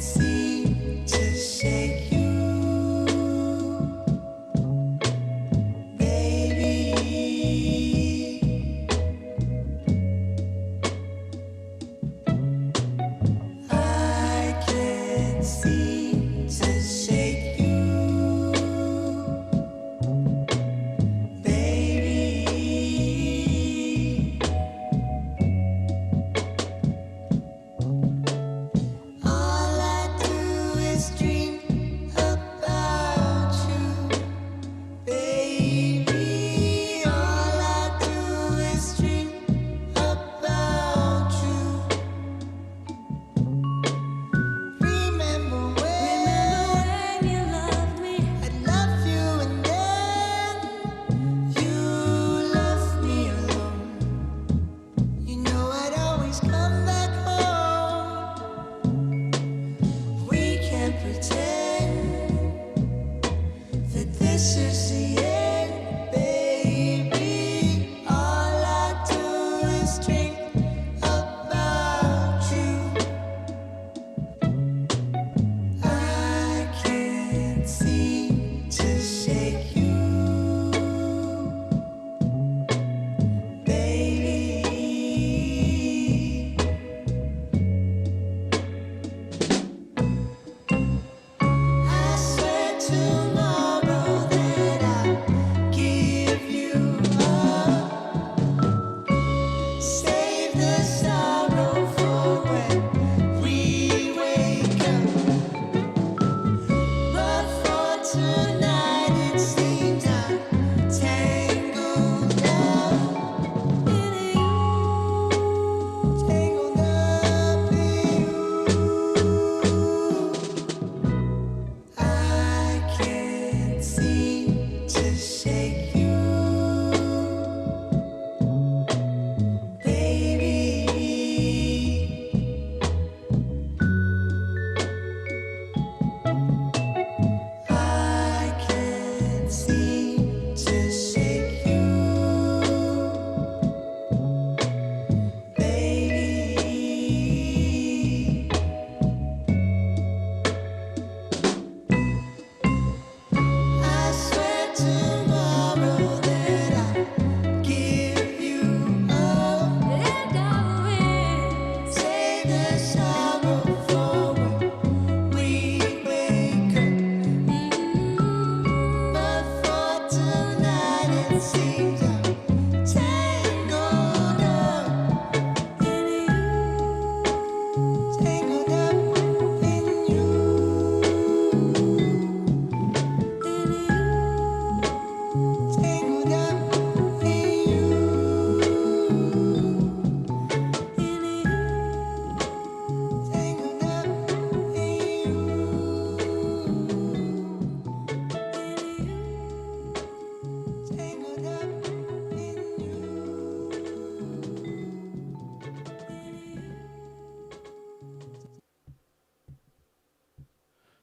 seem to shake you.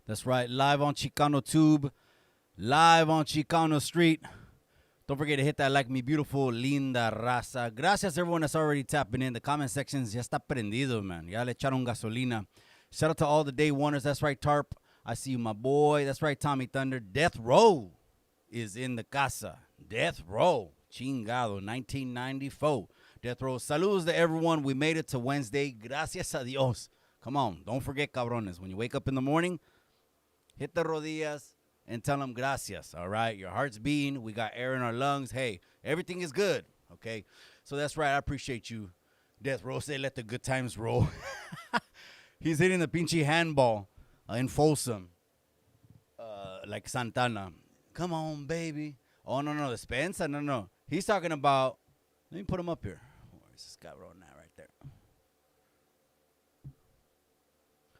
That's right, live on Chicano Tube, live on Chicano Street. Don't forget to hit that like me beautiful, linda raza. Gracias everyone that's already tapping in. The comment sections ya está prendido, man. Ya le echaron gasolina. Shout out to all the day oneers. That's right, Tarp. I see you, my boy. That's right, Tommy Thunder. Death Row is in the casa. Death Row. Chingado, 1994. Death Row. Saludos to everyone. We made it to Wednesday. Gracias a Dios. Come on. Don't forget, cabrones. When you wake up in the morning, hit the rodillas and tell them gracias, all right? Your heart's beating. We got air in our lungs. Hey, everything is good, okay? So that's right. I appreciate you. Death Row, say let the good times roll. He's hitting the pinche handball in Folsom, like Santana. Come on, baby. Oh, no, the Spencer. No. He's talking about, let me put him up here. Where's this guy rolling that right there?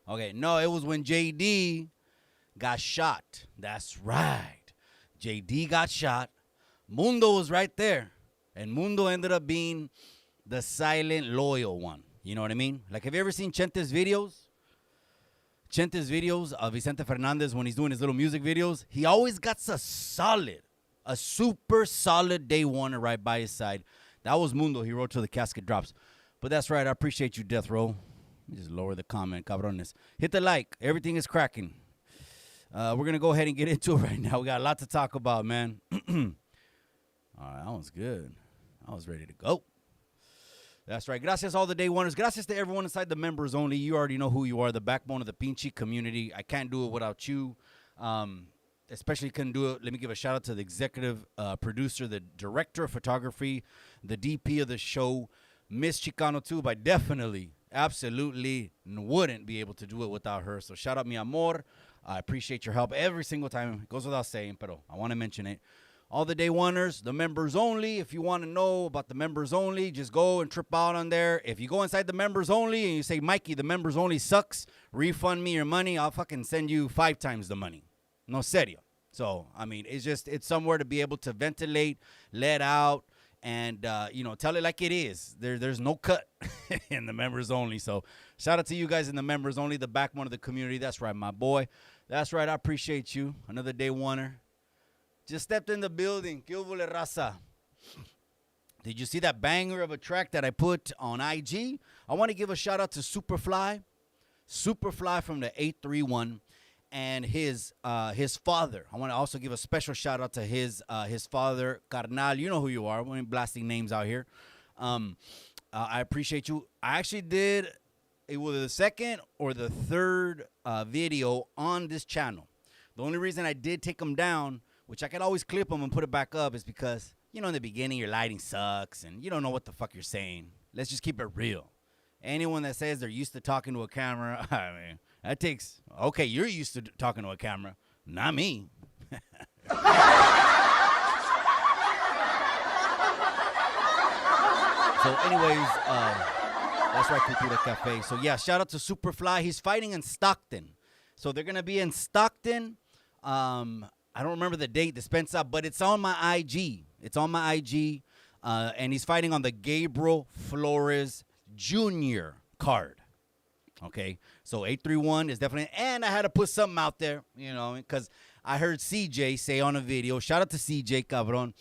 Okay, no, it was when JD got shot. That's right. JD got shot. Mundo was right there. And Mundo ended up being the silent, loyal one. You know what I mean? Like, have you ever seen Chente's videos? Chente's videos of Vicente Fernandez when he's doing his little music videos. He always got a super solid day one right by his side. That was Mundo. He wrote till the casket drops. But that's right. I appreciate you, Death Row. Let me just lower the comment, cabrones. Hit the like. Everything is cracking. We're going to go ahead and get into it right now. We got a lot to talk about, man. All right, that was good. I was ready to go. That's right. Gracias all the day oneers. Gracias to everyone inside the members only. You already know who you are, the backbone of the Pinchy community. I can't do it without you. Especially couldn't do it. Let me give a shout out to the executive producer, the director of photography, the DP of the show, Miss Chicano Tube. I definitely, absolutely wouldn't be able to do it without her. So shout out mi amor. I appreciate your help every single time. It goes without saying, pero I want to mention it. All the day oneers, the members only. If you want to know about the members only, just go and trip out on there. If you go inside the members only and you say, Mikey, the members only sucks, refund me your money, I'll fucking send you 5 times the money. No serio. So, I mean, it's somewhere to be able to ventilate, let out, and, tell it like it is. There's no cut in the members only. So, shout out to you guys in the members only, the backbone of the community. That's right, my boy. That's right. I appreciate you. Another day oneer. Just stepped in the building. ¿Qué hubo, raza? Did you see that banger of a track that I put on IG? I want to give a shout out to Superfly from the 831, and his father. I want to also give a special shout out to his father, Carnal. You know who you are. We're blasting names out here. I appreciate you. I actually did it was the second or the third video on this channel. The only reason I did take them down, which I could always clip them and put it back up, is because, in the beginning, your lighting sucks and you don't know what the fuck you're saying. Let's just keep it real. Anyone that says they're used to talking to a camera, I mean, that takes, okay, you're used to talking to a camera, not me. So anyways, that's right, Cultura Cafe. So yeah, shout out to Superfly. He's fighting in Stockton. So they're going to be in Stockton. I don't remember the date, the Spencer, but it's on my IG. It's on my IG. And he's fighting on the Gabriel Flores Jr. card. Okay, so 831 is definitely, and I had to put something out there, because I heard CJ say on a video, shout out to CJ, cabron.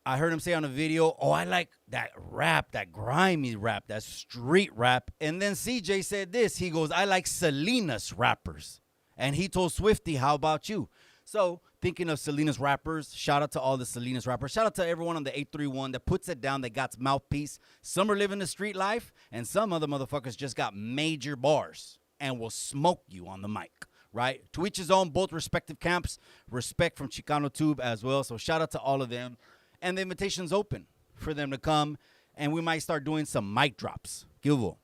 I heard him say on a video, oh, I like that rap, that grimy rap, that street rap. And then CJ said this, he goes, I like Selena's rappers. And he told Swifty, how about you? So, thinking of Selena's rappers, shout out to all the Selena's rappers. Shout out to everyone on the 831 that puts it down, that got mouthpiece. Some are living the street life, and some other motherfuckers just got major bars and will smoke you on the mic, right? To each his own, both respective camps. Respect from Chicano Tube as well. So, shout out to all of them. And the invitation's open for them to come, and we might start doing some mic drops. Gilvo.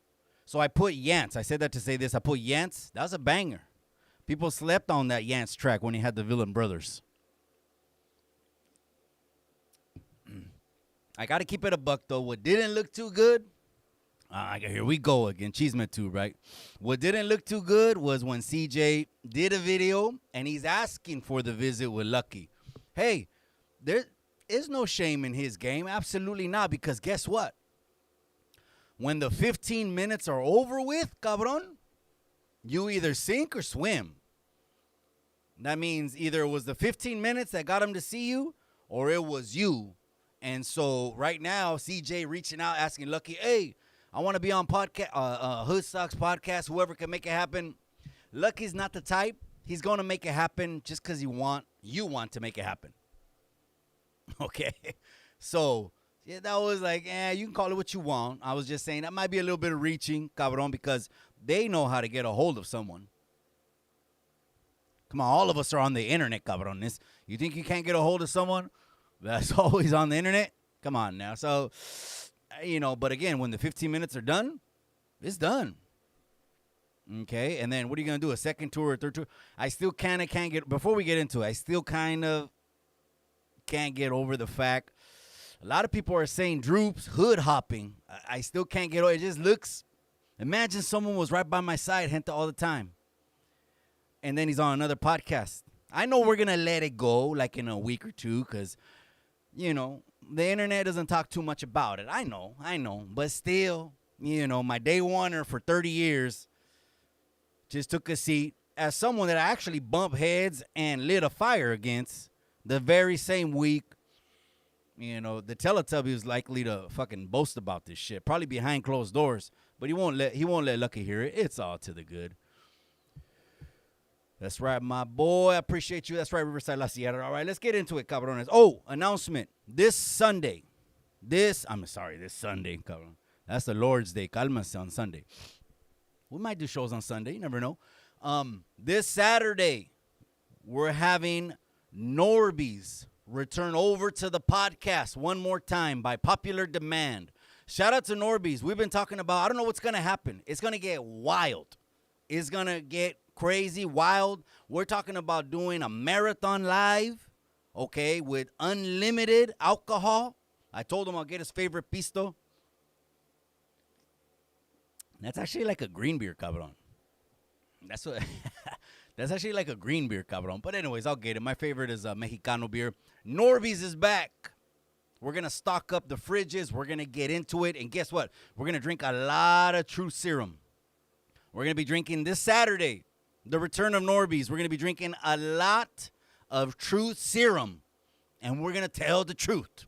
So, I put Yance. I said that to say this. I put Yance. That was a banger. People slept on that Yance track when he had the Villain Brothers. I got to keep it a buck, though. What didn't look too good, here we go again, Cheeseman Tube, right? What didn't look too good was when CJ did a video, and he's asking for the visit with Lucky. Hey, there is no shame in his game. Absolutely not, because guess what? When the 15 minutes are over with, cabron, you either sink or swim. That means either it was the 15 minutes that got him to see you, or it was you. And so right now, CJ reaching out, asking Lucky, hey, I want to be on podcast, Hood Sox podcast, whoever can make it happen. Lucky's not the type. He's going to make it happen just because you want to make it happen. Okay? So, yeah, that was like, you can call it what you want. I was just saying that might be a little bit of reaching, cabron, because they know how to get a hold of someone. Come on, all of us are on the internet, cabron. You think you can't get a hold of someone that's always on the internet? Come on now. So, but again, when the 15 minutes are done, it's done. Okay, and then what are you going to do, a second tour or third tour? I still kind of can't get, before we get into it, I still kind of can't get over the fact, a lot of people are saying Droops hood hopping. I still can't get over it. It just looks, imagine someone was right by my side, gente, all the time. And then he's on another podcast. I know we're going to let it go like in a week or two because, the internet doesn't talk too much about it. I know. But still, my day oneer for 30 years just took a seat as someone that I actually bumped heads and lit a fire against the very same week You know, the Teletubby is likely to fucking boast about this shit, probably behind closed doors. But he won't let Lucky hear it. It's all to the good. That's right, my boy. I appreciate you. That's right, Riverside La Sierra. All right, let's get into it, cabrones. Oh, announcement. This Sunday. This Sunday, cabron. That's the Lord's Day. Calmas on Sunday. We might do shows on Sunday. You never know. This Saturday, we're having Norbeez return over to the podcast one more time by popular demand. Shout out to Norbeez. We've been talking about, I don't know what's going to happen. It's going to get wild. It's going to get crazy, wild. We're talking about doing a marathon live, okay, with unlimited alcohol. I told him I'll get his favorite pisto. That's actually like a green beer, cabron. That's what. That's actually like a green beer, cabron. But anyways, I'll get it. My favorite is Mexicano beer. Norbeez is back. We're going to stock up the fridges. We're going to get into it. And guess what? We're going to drink a lot of Truth Serum. We're going to be drinking this Saturday, the return of Norbeez. We're going to be drinking a lot of Truth Serum. And we're going to tell the truth.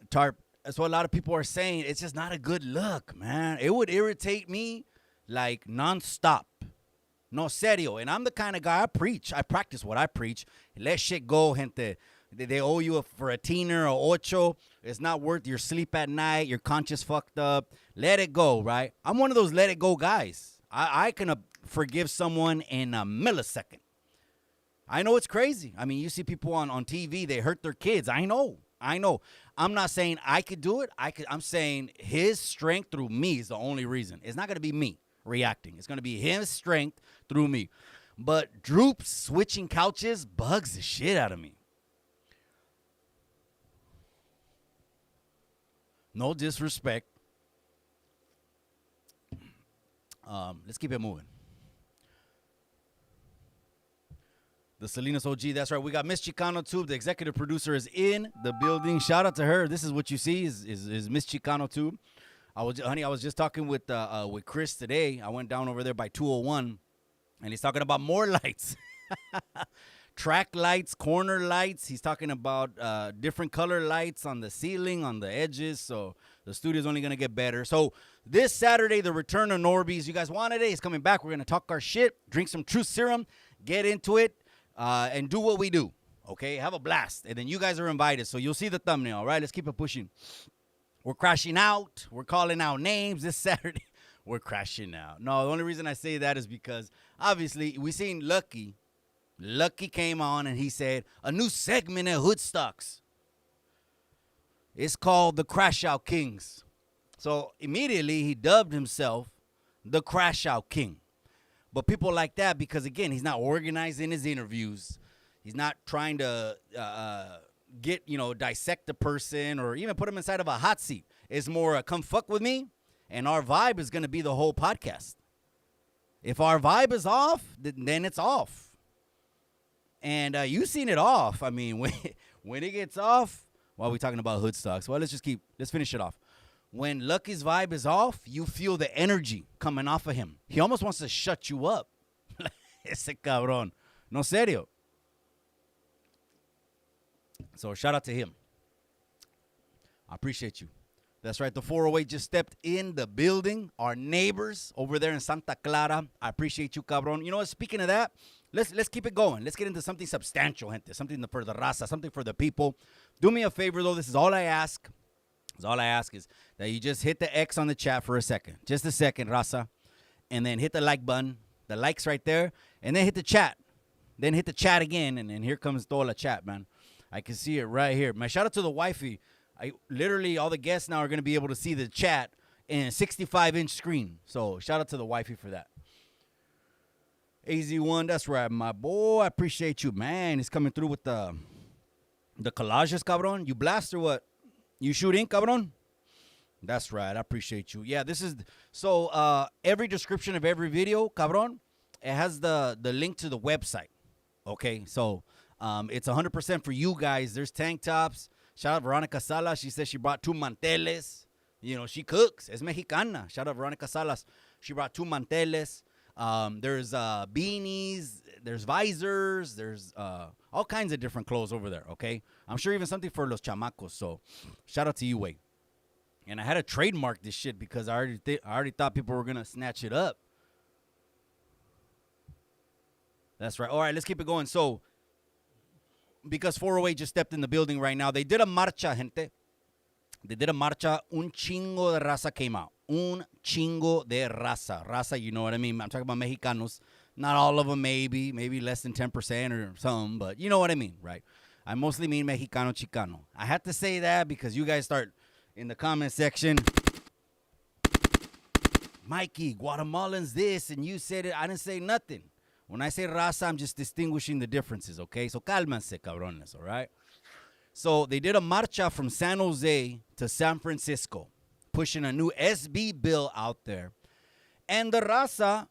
Tarp, that's what a lot of people are saying. It's just not a good look, man. It would irritate me like nonstop. No serio. And I'm the kind of guy, I preach. I practice what I preach. Let shit go, gente. They owe you for a teener or ocho. It's not worth your sleep at night. Your conscience fucked up. Let it go, right? I'm one of those let it go guys. I can forgive someone in a millisecond. I know it's crazy. I mean, you see people on TV, they hurt their kids. I know. I'm not saying I could do it. I'm saying his strength through me is the only reason. It's not going to be me reacting. It's going to be his strength through me. But Droop switching couches bugs the shit out of me. No disrespect. Let's keep it moving. The Salinas OG, that's right. We got Miss Chicano Tube. The executive producer is in the building. Shout out to her. This is what you see is Miss Chicano Tube. I was just talking with Chris today. I went down over there by 201, and he's talking about more lights. Track lights, corner lights. He's talking about different color lights on the ceiling, on the edges. So the studio's only going to get better. So this Saturday, the return of Norbeez. You guys wanted it. He's coming back. We're going to talk our shit, drink some Truth Serum, get into it. And do what we do, okay? Have a blast. And then you guys are invited, so you'll see the thumbnail, all right? Let's keep it pushing. We're crashing out. We're calling out names this Saturday. We're crashing out. No, the only reason I say that is because, obviously, we seen Lucky. Lucky came on, and he said, a new segment at Hoodstocks. It's called the Crash Out Kings. So, immediately, he dubbed himself the Crash Out King. But people like that because, again, he's not organizing his interviews. He's not trying to dissect the person or even put him inside of a hot seat. It's more come fuck with me, and our vibe is going to be the whole podcast. If our vibe is off, then it's off. And you've seen it off. I mean, when it gets off, while we're talking about Hoodstocks, well, let's finish it off. When Lucky's vibe is off, you feel the energy coming off of him. He almost wants to shut you up. Ese cabrón. No serio. So shout out to him. I appreciate you. That's right. The 408 just stepped in the building. Our neighbors over there in Santa Clara. I appreciate you, cabrón. You know what? Speaking of that, let's keep it going. Let's get into something substantial, gente. Something for the raza. Something for the people. Do me a favor, though. This is all I ask. All I ask is that you just hit the X on the chat for a second. Just a second, raza. And then hit the like button. The like's right there. And then hit the chat. Then hit the chat again. And here comes toda la chat, man. I can see it right here. My shout out to the wifey. Literally, all the guests now are going to be able to see the chat in a 65-inch screen. So shout out to the wifey for that. AZ1, that's right, my boy. I appreciate you, man. He's coming through with the collages, cabron. You blast or what? You shoot ink, cabron? That's right. I appreciate you. Yeah, this is... So, every description of every video, cabron, it has the link to the website. Okay? So, it's 100% for you guys. There's tank tops. Shout out Veronica Sala. She says she brought 2 manteles. You know, she cooks. Es mexicana. Shout out Veronica Salas. She brought 2 manteles. There's beanies. There's visors. There's all kinds of different clothes over there, okay? I'm sure even something for los chamacos. So shout out to you, Wade. And I had to trademark this shit because I already thought people were going to snatch it up. That's right. All right, let's keep it going. So, because 408 just stepped in the building right now, they did a marcha, gente. They did a marcha. Un chingo de raza came out. Un chingo de raza. Raza, you know what I mean? I'm talking about Mexicanos. Not all of them, maybe less than 10% or some, but you know what I mean, right? I mostly mean Mexicano, Chicano. I had to say that because you guys start in the comment section. Mikey, Guatemalans this, and you said it. I didn't say nothing. When I say raza, I'm just distinguishing the differences, okay? So cálmense, cabrones, all right? So they did a marcha from San Jose to San Francisco, pushing a new SB bill out there. And the raza,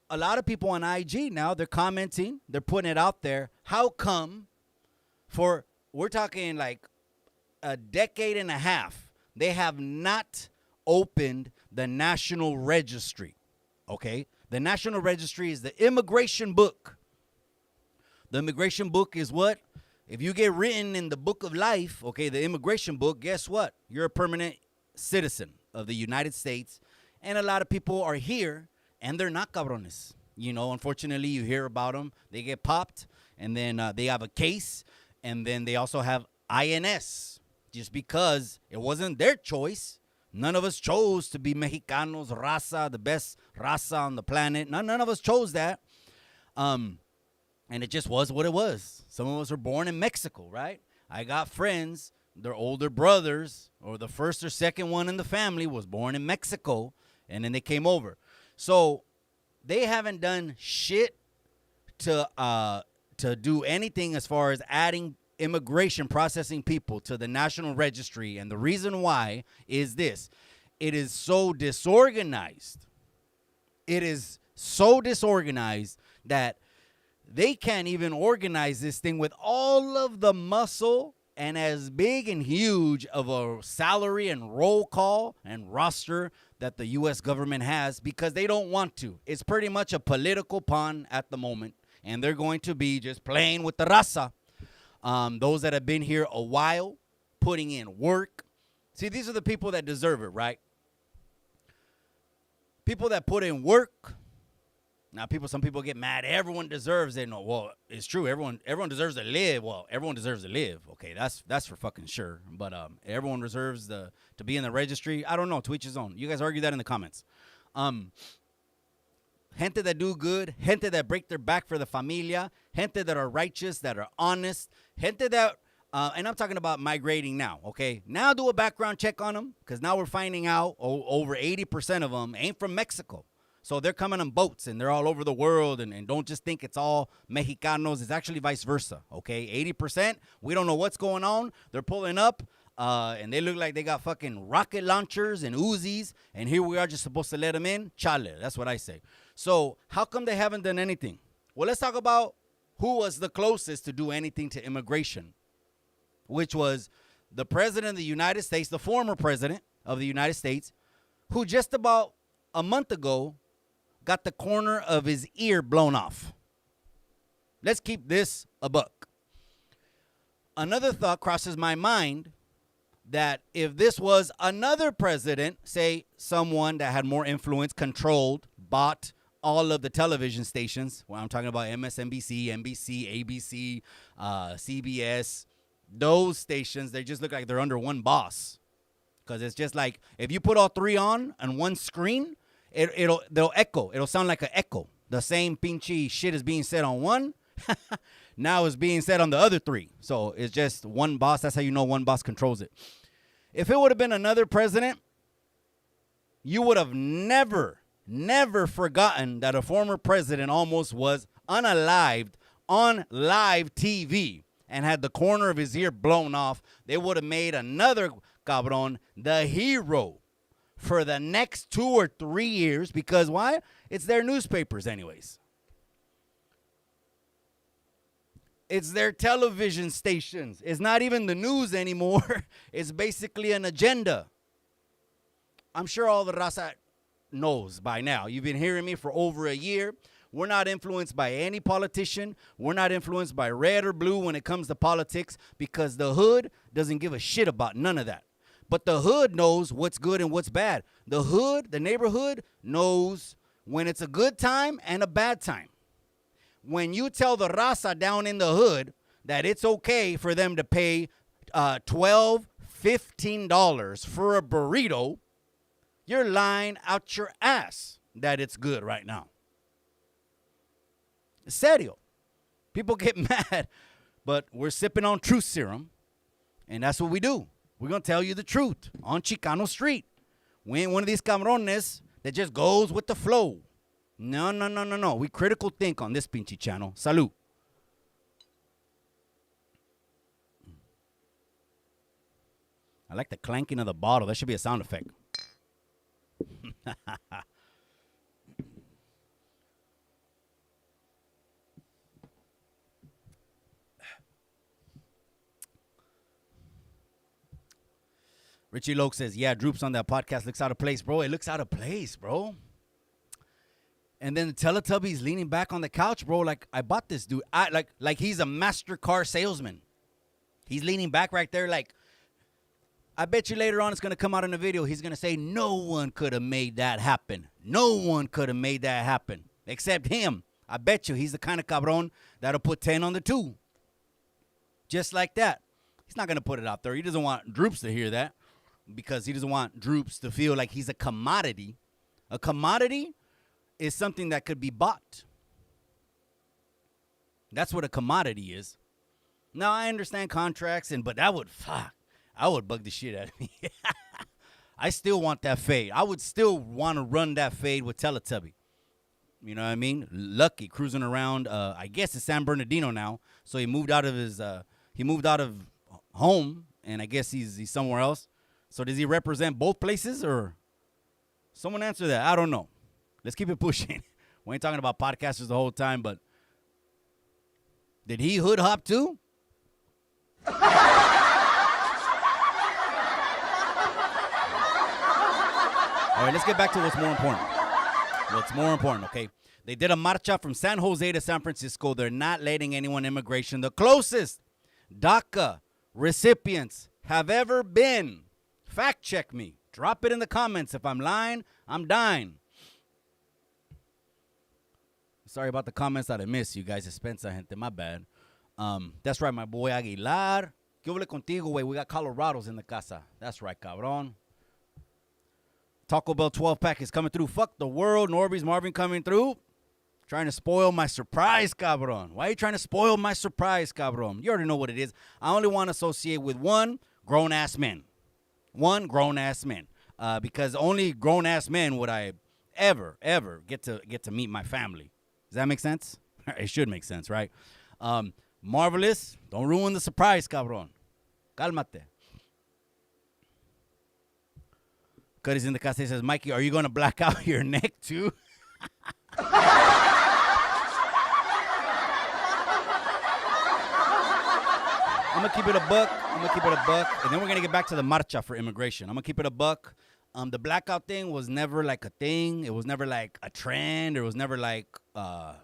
a lot of people on IG now, they're commenting, they're putting it out there. How come we're talking like a decade and a half, they have not opened the National Registry, okay? The National Registry is the immigration book. The immigration book is what? If you get written in the book of life, okay, the immigration book, guess what? You're a permanent citizen of the United States. And a lot of people are here, and they're not cabrones. You know, unfortunately, you hear about them. They get popped, and then they have a case, and then they also have INS, just because it wasn't their choice. None of us chose to be Mexicanos, raza, the best raza on the planet. None of us chose that. And it just was what it was. Some of us were born in Mexico, right? I got friends, their older brothers, or the first or second one in the family was born in Mexico, and then they came over. So they haven't done shit to do anything as far as adding immigration processing people to the National Registry. And the reason why is this. It is so disorganized. It is so disorganized that they can't even organize this thing with all of the muscle and as big and huge of a salary and roll call and roster that the U.S. government has, because they don't want to. It's pretty much a political pawn at the moment, and they're going to be just playing with the raza. Those that have been here a while, putting in work. See, these are the people that deserve it, right? People that put in work. Now, some people get mad. Everyone deserves it. No, well, it's true. Everyone deserves to live. Well, everyone deserves to live. Okay, that's for fucking sure. But everyone deserves to be in the registry. I don't know. To each his own. You guys argue that in the comments. Gente that do good, gente that break their back for the familia, gente that are righteous, that are honest, gente that, and I'm talking about migrating now, okay? Now do a background check on them, because now we're finding out over 80% of them ain't from Mexico. So they're coming on boats, and they're all over the world, and don't just think it's all Mexicanos. It's actually vice versa, okay? 80%, we don't know what's going on. They're pulling up, and they look like they got fucking rocket launchers and Uzis, and here we are just supposed to let them in. Chale, that's what I say. So how come they haven't done anything? Well, let's talk about who was the closest to do anything to immigration, which was the president of the United States, the former president of the United States, who just about a month ago got the corner of his ear blown off. Let's keep this a buck. Another thought crosses my mind that if this was another president, say someone that had more influence, controlled, bought all of the television stations, well, I'm talking about MSNBC, NBC, ABC, CBS, those stations, they just look like they're under one boss. Because it's just like, if you put all three on one screen, they'll echo. It'll sound like an echo. The same pinchy shit is being said on one, now it's being said on the other three. So it's just one boss. That's how you know one boss controls it. If it would have been another president, you would have never forgotten that a former president almost was unalived on live TV and had the corner of his ear blown off. They would have made another cabron the hero for the next 2 or 3 years, because why? It's their newspapers anyways. It's their television stations. It's not even the news anymore. It's basically an agenda. I'm sure all the raza knows by now. You've been hearing me for over a year. We're not influenced by any politician. We're not influenced by red or blue when it comes to politics because the hood doesn't give a shit about none of that. But the hood knows what's good and what's bad. The hood, the neighborhood, knows when it's a good time and a bad time. When you tell the raza down in the hood that it's okay for them to pay $12, $15 for a burrito, you're lying out your ass that it's good right now. Serio. People get mad, but we're sipping on truth serum, and that's what we do. We're going to tell you the truth on Chicano Street. We ain't one of these cabrones that just goes with the flow. No. We critical think on this pinchy channel. Salud. I like the clanking of the bottle. That should be a sound effect. Richie Loke says, yeah, Droops on that podcast looks out of place, bro. It looks out of place, bro. And then the Teletubby's leaning back on the couch, bro. Like, I bought this dude. Like he's a master car salesman. He's leaning back right there like, I bet you later on it's going to come out in the video. He's going to say, no one could have made that happen. No one could have made that happen except him. I bet you he's the kind of cabron that'll put 10 on the 2. Just like that. He's not going to put it out there. He doesn't want Droops to hear that because he doesn't want Droops to feel like he's a commodity. A commodity is something that could be bought. That's what a commodity is. Now, I understand contracts, but that would, I would bug the shit out of me. I still want that fade. I would still want to run that fade with Teletubby. You know what I mean? Lucky cruising around. I guess it's San Bernardino now. So he moved out of home, and I guess he's somewhere else. So does he represent both places, or someone answer that? I don't know. Let's keep it pushing. We ain't talking about podcasters the whole time, but did he hood hop too? All right, let's get back to what's more important. What's more important, okay? They did a marcha from San Jose to San Francisco. They're not letting anyone immigration. The closest DACA recipients have ever been. Fact check me. Drop it in the comments. If I'm lying, I'm dying. Sorry about the comments that I missed, you guys. Expensa, gente. My bad. That's right, my boy Aguilar. ¿Qué huele contigo, güey? We got Colorados in the casa. That's right, cabrón. Taco Bell 12-pack is coming through. Fuck the world. Norbeez Marvin coming through. Trying to spoil my surprise, cabron. Why are you trying to spoil my surprise, cabron? You already know what it is. I only want to associate with one grown-ass man. One grown-ass man. Because only grown-ass men would I ever get to meet my family. Does that make sense? It should make sense, right? Marvelous. Don't ruin the surprise, cabron. Cálmate. Cody's in the casa. He says, Mikey, are you going to black out your neck too? I'm going to keep it a buck. And then we're going to get back to the marcha for immigration. I'm going to keep it a buck. The blackout thing was never like a thing. It was never like a trend. It was never like, I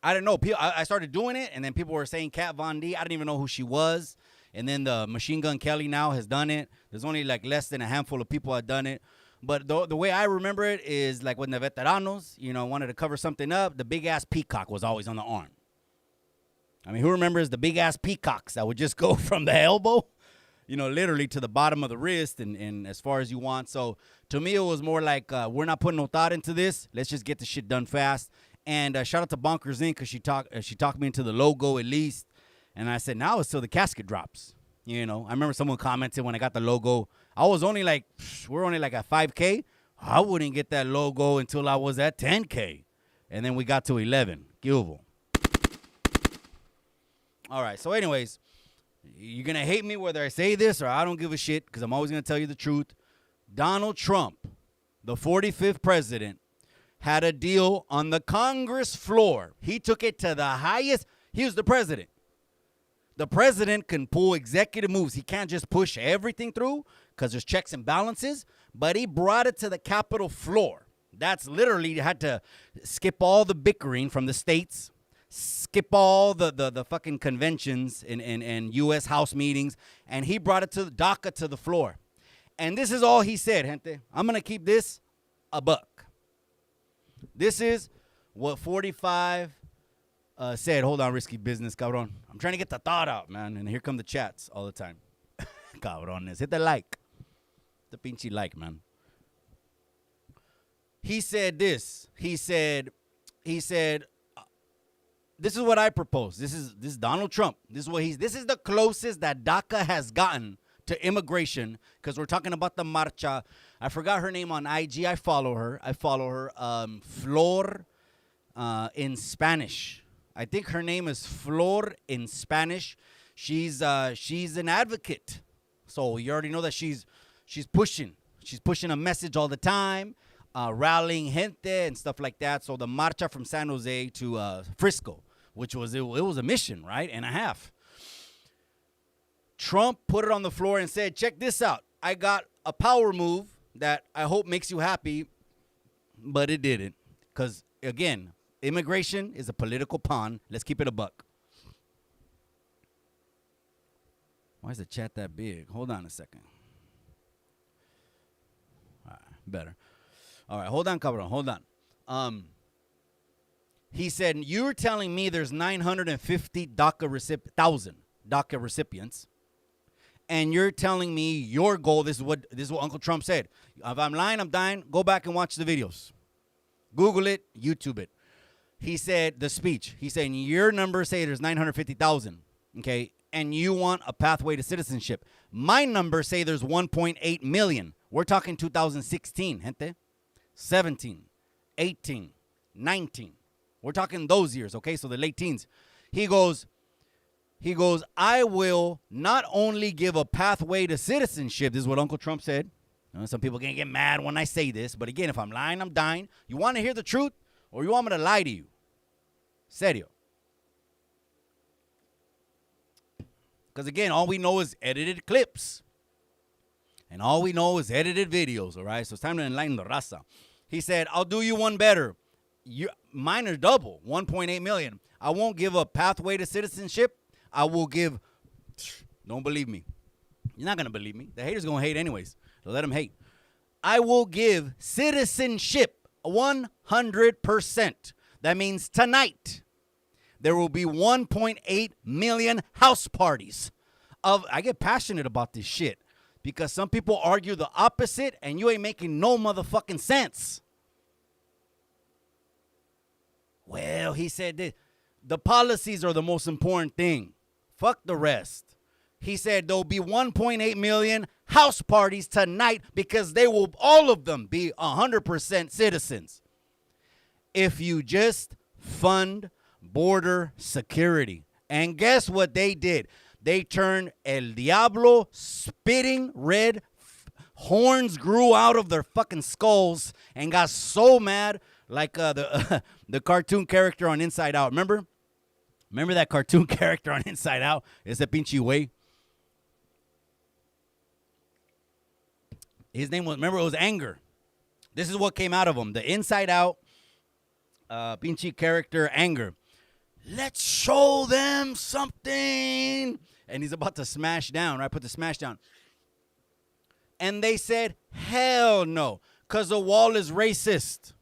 don't know. I started doing it, and then people were saying Kat Von D. I didn't even know who she was. And then the Machine Gun Kelly now has done it. There's only like less than a handful of people have done it. But the way I remember it is like when the veteranos, wanted to cover something up, the big-ass peacock was always on the arm. I mean, who remembers the big-ass peacocks that would just go from the elbow, literally to the bottom of the wrist and as far as you want. So to me, it was more like we're not putting no thought into this. Let's just get the shit done fast. And shout out to Bonkers Inc. because she talked me into the logo at least. And I said, now it's till the casket drops. I remember someone commented when I got the logo. We're only like at 5K. I wouldn't get that logo until I was at 10K. And then we got to 11. Gilville. All right. So anyways, you're going to hate me whether I say this or I don't give a shit because I'm always going to tell you the truth. Donald Trump, the 45th president, had a deal on the Congress floor. He took it to the highest. He was the president. The president can pull executive moves. He can't just push everything through because there's checks and balances. but he brought it to the Capitol floor. That's literally had to skip all the bickering from the states, skip all the fucking conventions and U.S. House meetings, and he brought it to the DACA to the floor. And this is all he said, gente. I'm going to keep this a buck. This is what 45 said. Hold on, risky business, cabron. I'm trying to get the thought out, man. And here come the chats all the time. Cabrones. Hit the like. The pinche like, man. He said this. He said, this is what I propose. This is Donald Trump. This is the closest that DACA has gotten to immigration, because we're talking about the marcha. I forgot her name on IG. I follow her. Flor in Spanish. I think her name is Flor in Spanish. She's an advocate. So you already know that she's pushing. She's pushing a message all the time, rallying gente and stuff like that. So the marcha from San Jose to Frisco, which was it was a mission, right, and a half. Trump put it on the floor and said, check this out. I got a power move that I hope makes you happy, but it didn't. Because, again, immigration is a political pawn. Let's keep it a buck. Why is the chat that big? Hold on a second. All right, better. All right, hold on, cabron. Hold on. He said, you're telling me there's 950,000 DACA recipients, and you're telling me your goal, this is what Uncle Trump said. If I'm lying, I'm dying. Go back and watch the videos. Google it, YouTube it. He said, the speech. He said, your numbers say there's 950,000, okay, and you want a pathway to citizenship. My numbers say there's 1.8 million. We're talking 2016, gente. 17, 18, 19. We're talking those years, okay, so the late teens. He goes, I will not only give a pathway to citizenship. This is what Uncle Trump said. Some people can get mad when I say this. But again, if I'm lying, I'm dying. You want to hear the truth or you want me to lie to you? Serio. Because again, all we know is edited clips. And all we know is edited videos, all right? So it's time to enlighten the raza. He said, I'll do you one better. Mine are double, 1.8 million. I won't give a pathway to citizenship. I will give, don't believe me. You're not going to believe me. The haters going to hate anyways. So let them hate. I will give citizenship 100%. That means tonight there will be 1.8 million house parties. I get passionate about this shit because some people argue the opposite and you ain't making no motherfucking sense. Well, he said that the policies are the most important thing. Fuck the rest. He said there'll be 1.8 million house parties tonight because they will, all of them, be 100% citizens. If you just fund border security. And guess what they did? They turned El Diablo spitting red horns grew out of their fucking skulls and got so mad like the cartoon character on Inside Out. Remember that cartoon character on Inside Out? It's a pinche way. His name was, remember, it was anger. This is what came out of him. The Inside Out pinche character, anger. Let's show them something. And he's about to smash down, right? Put the smash down. And they said, hell no, because the wall is racist.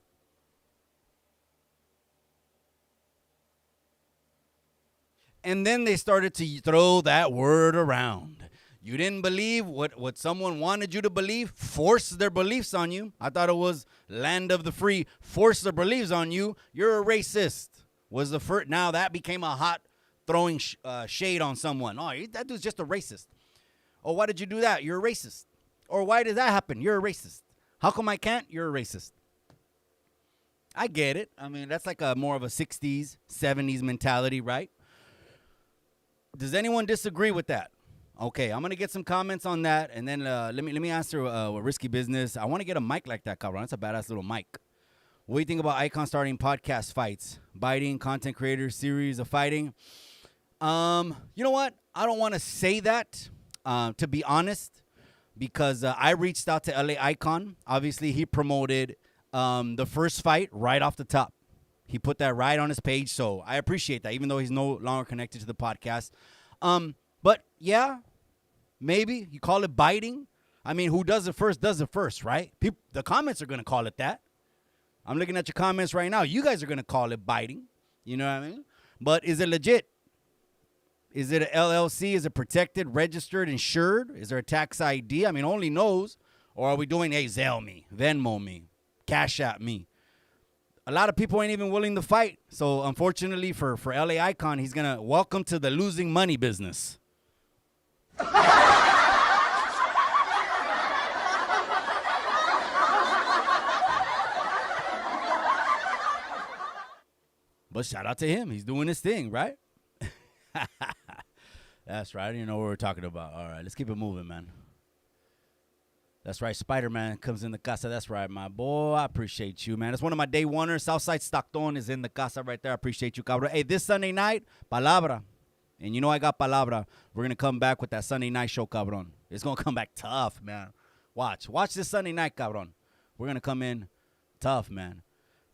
And then they started to throw that word around. You didn't believe what someone wanted you to believe? Force their beliefs on you. I thought it was land of the free. Force their beliefs on you. You're a racist. Was the first. Now that became a hot throwing shade on someone. Oh, that dude's just a racist. Oh, why did you do that? You're a racist. Or why did that happen? You're a racist. How come I can't? You're a racist. I get it. I mean, that's like a more of a 60s, 70s mentality, right? Does anyone disagree with that? Okay, I'm gonna get some comments on that, and then let me answer a risky business. I want to get a mic like that, cabrón. That's a badass little mic. What do you think about Icon starting podcast fights, biting content creators, series of fighting? You know what? I don't want to say that, to be honest, because I reached out to LA Icon. Obviously, he promoted the first fight right off the top. He put that right on his page, so I appreciate that, even though he's no longer connected to the podcast. But, yeah, maybe you call it biting. I mean, who does it first, right? The comments are going to call it that. I'm looking at your comments right now. You guys are going to call it biting. You know what I mean? But is it legit? Is it an LLC? Is it protected, registered, insured? Is there a tax ID? I mean, only knows. Or are we doing, hey, Zelle me, Venmo me, Cash App me? A lot of people ain't even willing to fight. So, unfortunately, for LA Icon, he's going to welcome to the losing money business. But shout out to him. He's doing his thing, right? That's right. I didn't know what we're talking about. All right, let's keep it moving, man. That's right. Spider-Man comes in the casa. That's right, my boy. I appreciate you, man. It's one of my day oneers. Southside Stockton is in the casa right there. I appreciate you, cabrón. Hey, this Sunday night, palabra. And you know I got palabra. We're going to come back with that Sunday night show, cabrón. It's going to come back tough, man. Watch this Sunday night, cabrón. We're going to come in tough, man.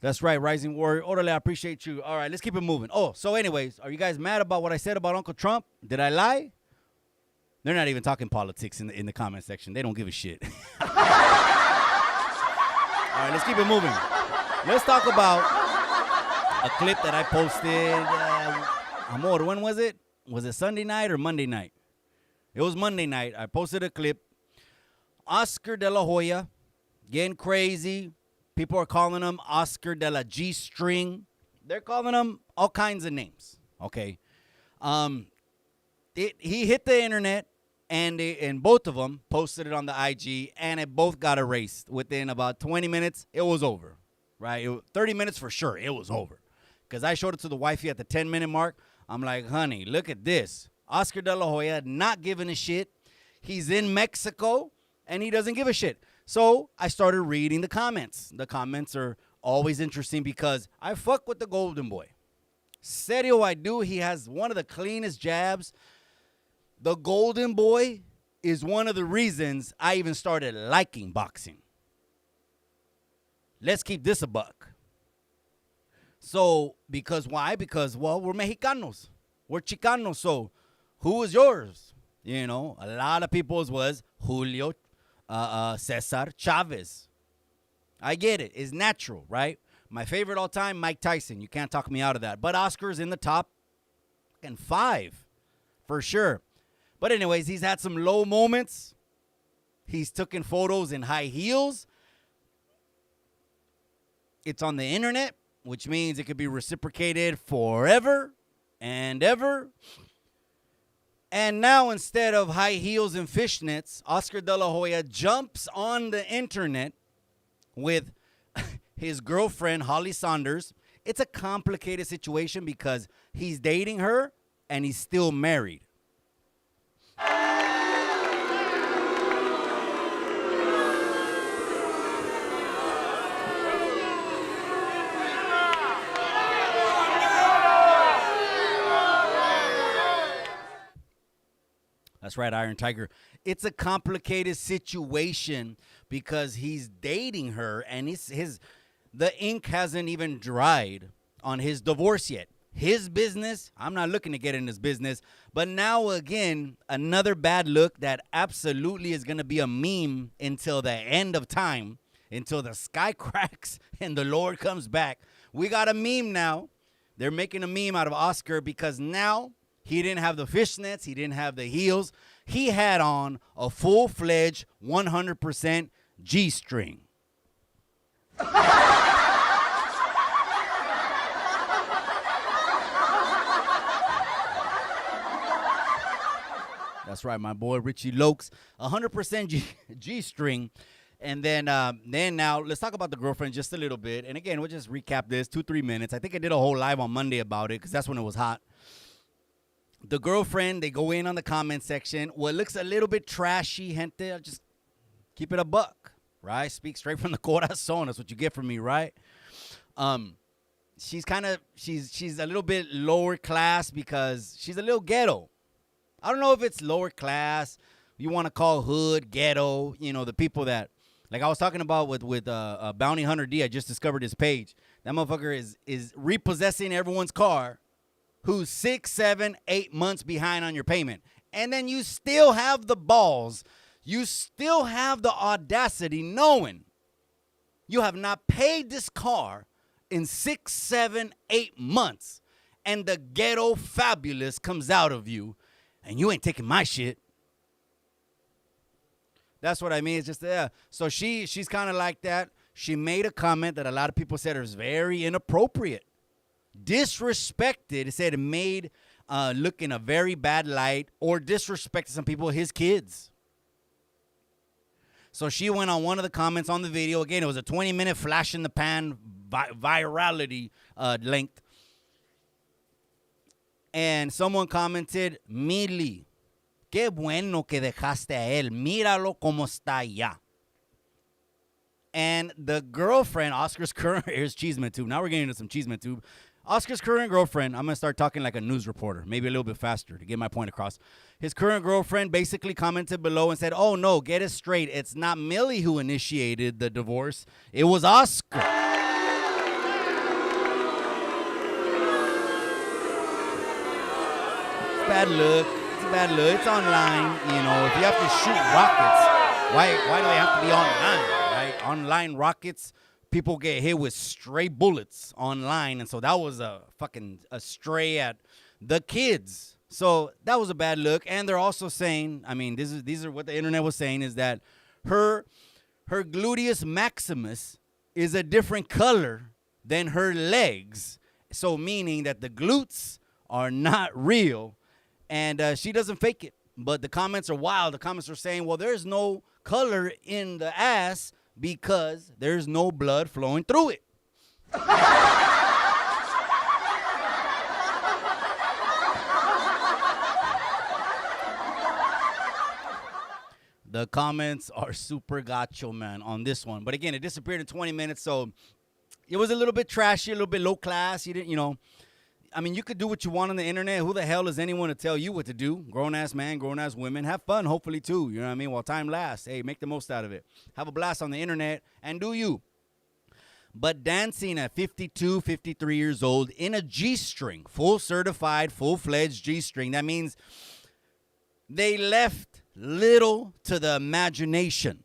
That's right, Rising Warrior. Orale, I appreciate you. All right, let's keep it moving. Oh, so anyways, are you guys mad about what I said about Uncle Trump? Did I lie? They're not even talking politics in the comment section. They don't give a shit. All right, let's keep it moving. Let's talk about a clip that I posted. Amor, when was it? Was it Sunday night or Monday night? It was Monday night. I posted a clip. Oscar de la Hoya, getting crazy. People are calling him Oscar de la G-string. They're calling him all kinds of names, okay? He hit the internet, and both of them posted it on the IG, and it both got erased. Within about 20 minutes, it was over, right? 30 minutes for sure, it was over. Because I showed it to the wifey at the 10-minute mark. I'm like, honey, look at this. Oscar de la Hoya not giving a shit. He's in Mexico, and he doesn't give a shit. So I started reading the comments. The comments are always interesting because I fuck with the Golden Boy. Serio, I do. He has one of the cleanest jabs. The Golden Boy is one of the reasons I even started liking boxing. Let's keep this a buck. So, because why? Because, well, we're Mexicanos. We're Chicanos. So, who was yours? You know, a lot of people's was Julio Cesar Chavez. I get it. It's natural, right? My favorite all time, Mike Tyson. You can't talk me out of that. But Oscar's in the top 5 for sure. But anyways, he's had some low moments. He's taken photos in high heels. It's on the internet, which means it could be reciprocated forever and ever. And now, instead of high heels and fishnets, Oscar de la Hoya jumps on the internet with his girlfriend, Holly Saunders. It's a complicated situation because he's dating her and he's still married. That's right, Iron Tiger. It's a complicated situation because he's dating her and the ink hasn't even dried on his divorce yet. His business, I'm not looking to get in his business, but now again, another bad look that absolutely is going to be a meme until the end of time, until the sky cracks and the Lord comes back. We got a meme now. They're making a meme out of Oscar because now he didn't have the fishnets. He didn't have the heels. He had on a full-fledged 100% G-string. That's right, my boy Richie Lokes. 100% G-string. And then now let's talk about the girlfriend just a little bit. And again, we'll just recap this 2-3 minutes. I think I did a whole live on Monday about it because that's when it was hot. The girlfriend, they go in on the comment section. What looks a little bit trashy, gente, I'll just keep it a buck, right? Speak straight from the corazón. That's what you get from me, right? She's a little bit lower class because she's a little ghetto. I don't know if it's lower class you want to call hood, ghetto, the people that, like I was talking about with Bounty Hunter D. I just discovered his page. That motherfucker is repossessing everyone's car who's 6, 7, 8 months behind on your payment. And then you still have the balls. You still have the audacity knowing you have not paid this car in 6, 7, 8 months. And the ghetto fabulous comes out of you. And you ain't taking my shit. That's what I mean. It's just, yeah. So she's kind of like that. She made a comment that a lot of people said was very inappropriate. Disrespected. It said it made look in a very bad light or disrespected some people, his kids. So she went on one of the comments on the video. Again, it was a 20-minute flash in the pan virality length. And someone commented, Mili, qué bueno que dejaste a él. Míralo como está ya. And the girlfriend, Oscar's current, here's Cheeseman Tube. Now we're getting into some Cheeseman Tube. Oscar's current girlfriend, I'm going to start talking like a news reporter, maybe a little bit faster to get my point across. His current girlfriend basically commented below and said, oh, no, get it straight. It's not Millie who initiated the divorce. It was Oscar. It's bad look. It's a bad look. It's online. If you have to shoot rockets, why do they have to be online, right? Online rockets. People get hit with stray bullets online, and so that was a stray at the kids. So that was a bad look. And they're also saying, I mean, these are what the internet was saying, is that her gluteus maximus is a different color than her legs. So meaning that the glutes are not real, and she doesn't fake it. But the comments are wild. The comments are saying, well, there's no color in the ass because there's no blood flowing through it. The comments are super gacho, man, on this one. But again, it disappeared in 20 minutes, so it was a little bit trashy, a little bit low class. You didn't, I mean, you could do what you want on the internet. Who the hell is anyone to tell you what to do? Grown-ass man, grown-ass women. Have fun, hopefully, too. You know what I mean? While time lasts. Hey, make the most out of it. Have a blast on the internet, and do you. But dancing at 52, 53 years old in a G-string, full certified, full-fledged G-string, that means they left little to the imagination.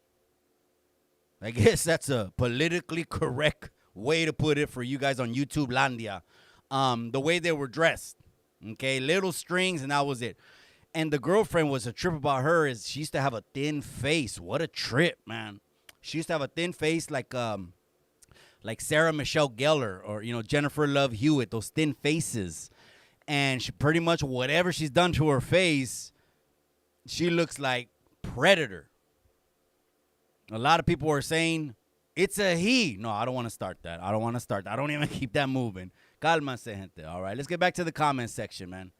I guess that's a politically correct way to put it for you guys on YouTube Landia. The way they were dressed, okay, little strings, and that was it. And the girlfriend was a trip about her is she used to have a thin face. What a trip, man. She used to have a thin face like Sarah Michelle Gellar or, Jennifer Love Hewitt, those thin faces. And she pretty much, whatever she's done to her face, she looks like Predator. A lot of people are saying it's a he. No, I don't want to start that. I don't even keep that moving. Cálmase, gente. All right, let's get back to the comment section, man.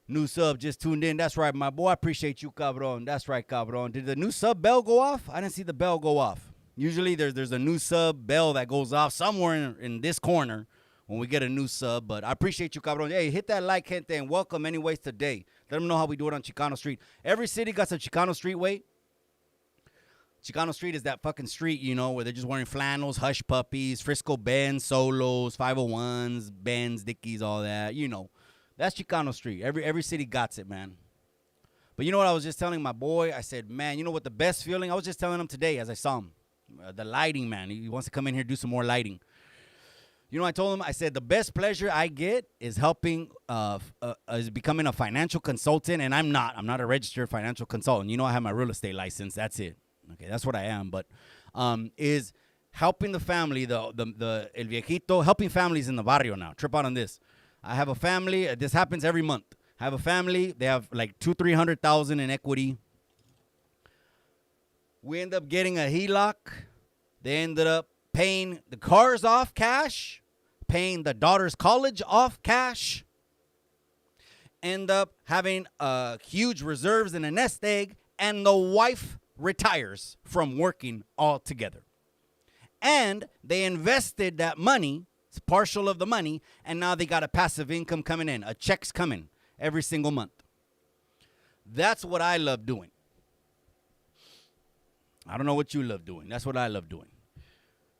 New sub just tuned in. That's right, my boy. I appreciate you, cabron. That's right, cabron. Did the new sub bell go off? I didn't see the bell go off. Usually there's a new sub bell that goes off somewhere in this corner when we get a new sub. But I appreciate you, cabron. Hey, hit that like, gente, and welcome anyways today. Let them know how we do it on Chicano Street. Every city got some Chicano Street way. Chicano Street is that fucking street, where they're just wearing flannels, hush puppies, Frisco Benz, Solos, 501s, Benz, Dickies, all that. That's Chicano Street. Every city got it, man. But you know what I was just telling my boy? I said, man, you know what the best feeling? I was just telling him today as I saw him. The lighting, man. He wants to come in here and do some more lighting. I told him, I said, the best pleasure I get is helping, is becoming a financial consultant. And I'm not a registered financial consultant. I have my real estate license. That's it. Okay, that's what I am, but is helping the family, the el viejito, helping families in the barrio now. Trip out on this. I have a family. This happens every month. I have a family. They have like $200,000-300,000 in equity. We end up getting a HELOC. They ended up paying the cars off cash, paying the daughter's college off cash. End up having huge reserves in a nest egg, and the wife retires from working altogether. And they invested that money, it's partial of the money, and now they got a passive income coming in. A check's coming every single month. That's what I love doing. I don't know what you love doing. That's what I love doing.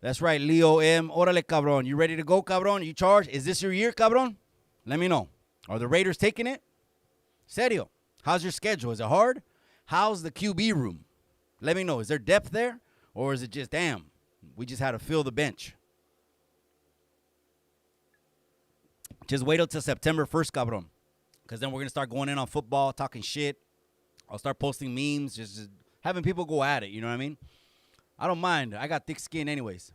That's right, Leo M. Órale, cabrón. You ready to go, cabrón? You charged? Is this your year, cabrón? Let me know. Are the Raiders taking it? Serio. How's your schedule? Is it hard? How's the QB room? Let me know. Is there depth there? Or is it just, damn, we just had to fill the bench? Just wait until September 1st, cabrón. Because then we're going to start going in on football, talking shit. I'll start posting memes, just having people go at it, you know what I mean? I don't mind. I got thick skin anyways.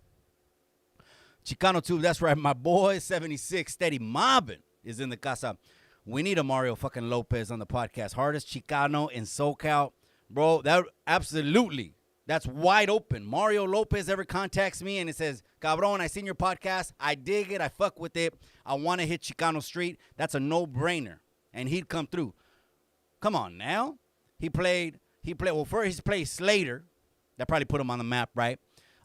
Chicano Tube, that's right. My boy, 76, steady mobbing, is in the casa. We need a Mario fucking Lopez on the podcast. Hardest Chicano in SoCal. Bro, that absolutely. That's wide open. Mario Lopez ever contacts me and it says, Cabron, I seen your podcast. I dig it. I fuck with it. I want to hit Chicano Street. That's a no-brainer. And he'd come through. Come on now. He played, well, first he played Slater. That probably put him on the map, right?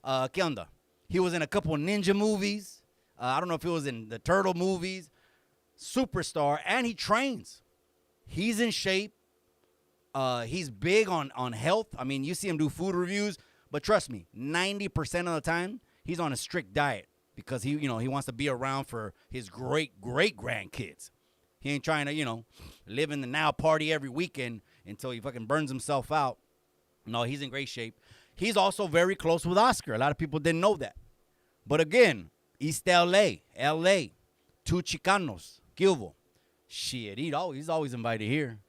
¿Qué onda? He was in a couple of ninja movies. I don't know if it was in the Turtle movies. Superstar. And he trains. He's in shape. He's big on health. I mean, you see him do food reviews. But trust me, 90% of the time, he's on a strict diet. Because he wants to be around for his great-great-grandkids. He ain't trying to, live in the now party every weekend until he fucking burns himself out. No, he's in great shape. He's also very close with Oscar. A lot of people didn't know that. But again, East L.A., two Chicanos, Kilvo. Shit, he's always invited here.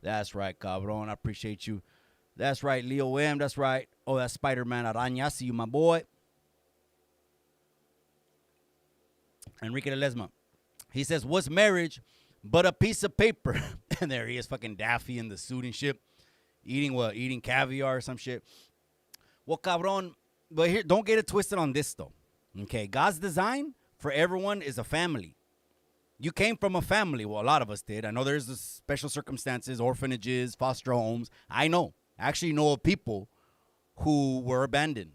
That's right, cabron. I appreciate you. That's right, Leo M. That's right. Oh, that's Spider-Man Araña. I see you, my boy. Enrique de Lesma. He says, what's marriage but a piece of paper? And there he is, fucking Daffy in the suit and shit. Eating what? Eating caviar or some shit. Well, cabron, but here, don't get it twisted on this, though. Okay, God's design for everyone is a family. You came from a family. Well, a lot of us did. I know there's the special circumstances, orphanages, foster homes. I actually know of people who were abandoned.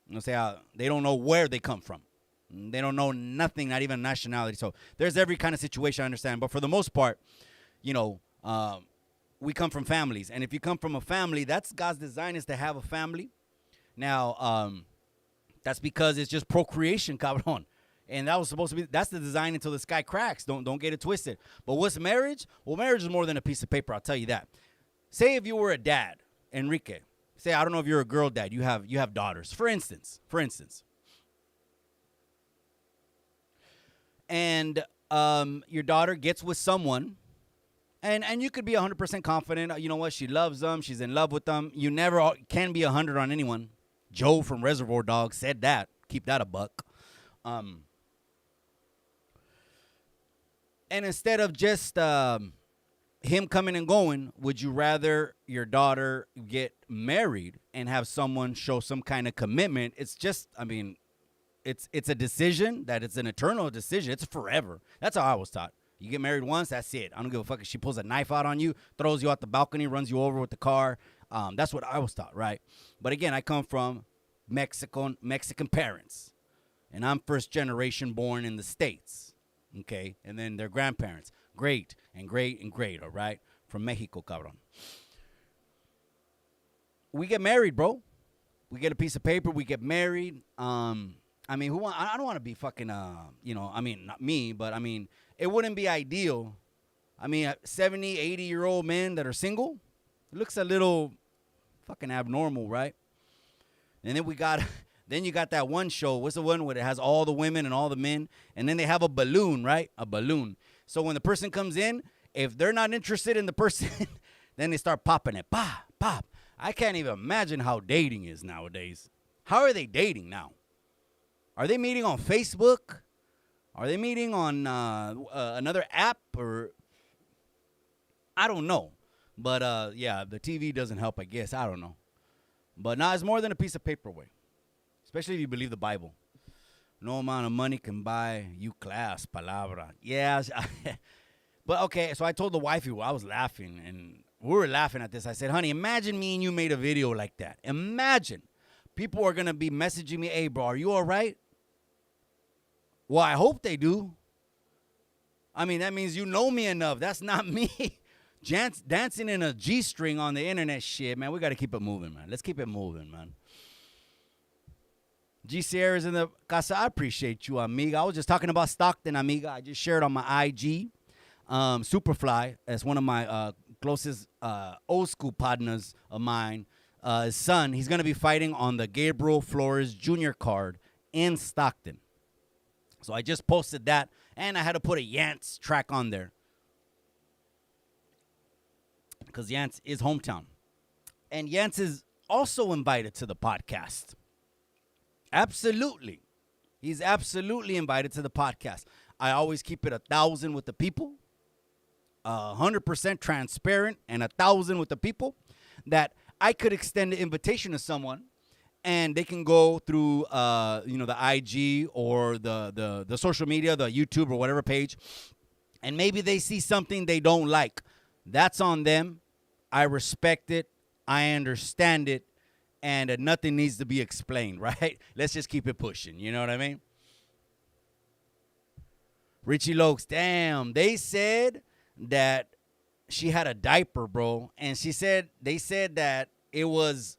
They don't know where they come from. They don't know nothing, not even nationality. So there's every kind of situation, I understand. But for the most part, we come from families. And if you come from a family, that's God's design, is to have a family. Now, that's because it's just procreation, cabrón. And that was supposed to be, that's the design until the sky cracks. Don't get it twisted. But what's marriage? Well, marriage is more than a piece of paper, I'll tell you that. Say if you were a dad, Enrique. Say, I don't know if you're a girl dad. You have daughters, for instance. And your daughter gets with someone, and you could be 100% confident. You know what? She loves them. She's in love with them. You never can be 100 on anyone. Joe from Reservoir Dogs said that. Keep that a buck. And instead of just him coming and going, would you rather your daughter get married and have someone show some kind of commitment? It's just, it's a decision that it's an eternal decision. It's forever. That's how I was taught. You get married once, that's it. I don't give a fuck if she pulls a knife out on you, throws you out the balcony, runs you over with the car. That's what I was taught, right? But again, I come from Mexican parents. And I'm first generation born in the States. Okay? And then their grandparents. Great, all right? From Mexico, cabrón. We get married, bro. We get a piece of paper. We get married. I don't want to be fucking, not me, but, it wouldn't be ideal. 70, 80-year-old men that are single, it looks a little fucking abnormal, right? And then then you got that one show. What's the one where it has all the women and all the men? And then they have a balloon, right? A balloon. So when the person comes in, if they're not interested in the person, then they start popping it. Pop, pop. I can't even imagine how dating is nowadays. How are they dating now? Are they meeting on Facebook? Are they meeting on another app? Or I don't know. But, the TV doesn't help, I guess. I don't know. But, it's more than a piece of paper way. Especially if you believe the Bible. No amount of money can buy you class, palabra. Yeah. But, okay, so I told the wifey, I was laughing, and we were laughing at this. I said, honey, imagine me and you made a video like that. Imagine. People are going to be messaging me, hey, bro, are you all right? Well, I hope they do. I mean, that means you know me enough. That's not me. Dancing in a G-string on the internet shit, man. We got to keep it moving, man. Let's keep it moving, man. G. Sierra's in the casa. I appreciate you, amiga. I was just talking about Stockton, amiga. I just shared on my IG. Superfly, as one of my closest old school partners of mine, his son, he's going to be fighting on the Gabriel Flores Jr. card in Stockton. So I just posted that, and I had to put a Yance track on there because Yance is hometown. And Yance is also invited to the podcast. Absolutely. He's absolutely invited to the podcast. I always keep it 1,000 with the people, 100% transparent, and 1,000 with the people that I could extend the invitation to someone, and they can go through, the IG or the social media, the YouTube or whatever page, and maybe they see something they don't like. That's on them. I respect it. I understand it. And nothing needs to be explained, right? Let's just keep it pushing. You know what I mean? Richie Lokes, damn. They said that she had a diaper, bro. And they said that it was,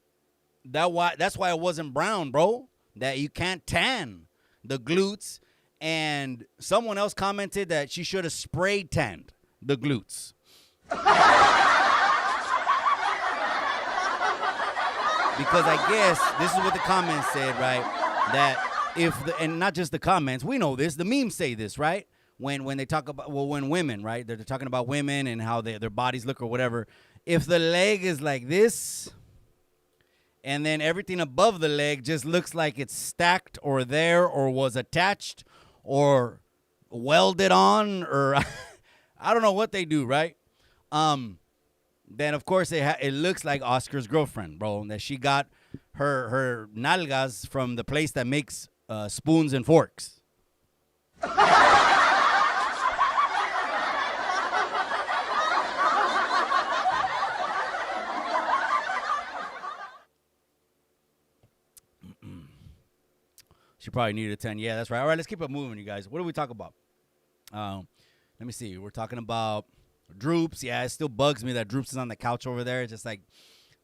that's why it wasn't brown, bro. That you can't tan the glutes. And someone else commented that she should have spray tanned the glutes. Because I guess this is what the comments said, right? That and not just the comments, we know this, the memes say this, right? When they talk about, when women, right? They're talking about women and how their bodies look or whatever. If the leg is like this, and then everything above the leg just looks like it's stacked or there or was attached or welded on, or I don't know what they do, right? Then, of course, it looks like Oscar's girlfriend, bro, that she got her nalgas from the place that makes spoons and forks. She probably needed a 10. Yeah, that's right. All right, let's keep it moving, you guys. What do we talk about? Let me see. We're talking about Droops. Yeah, it still bugs me that Droops is on the couch over there. It's just like,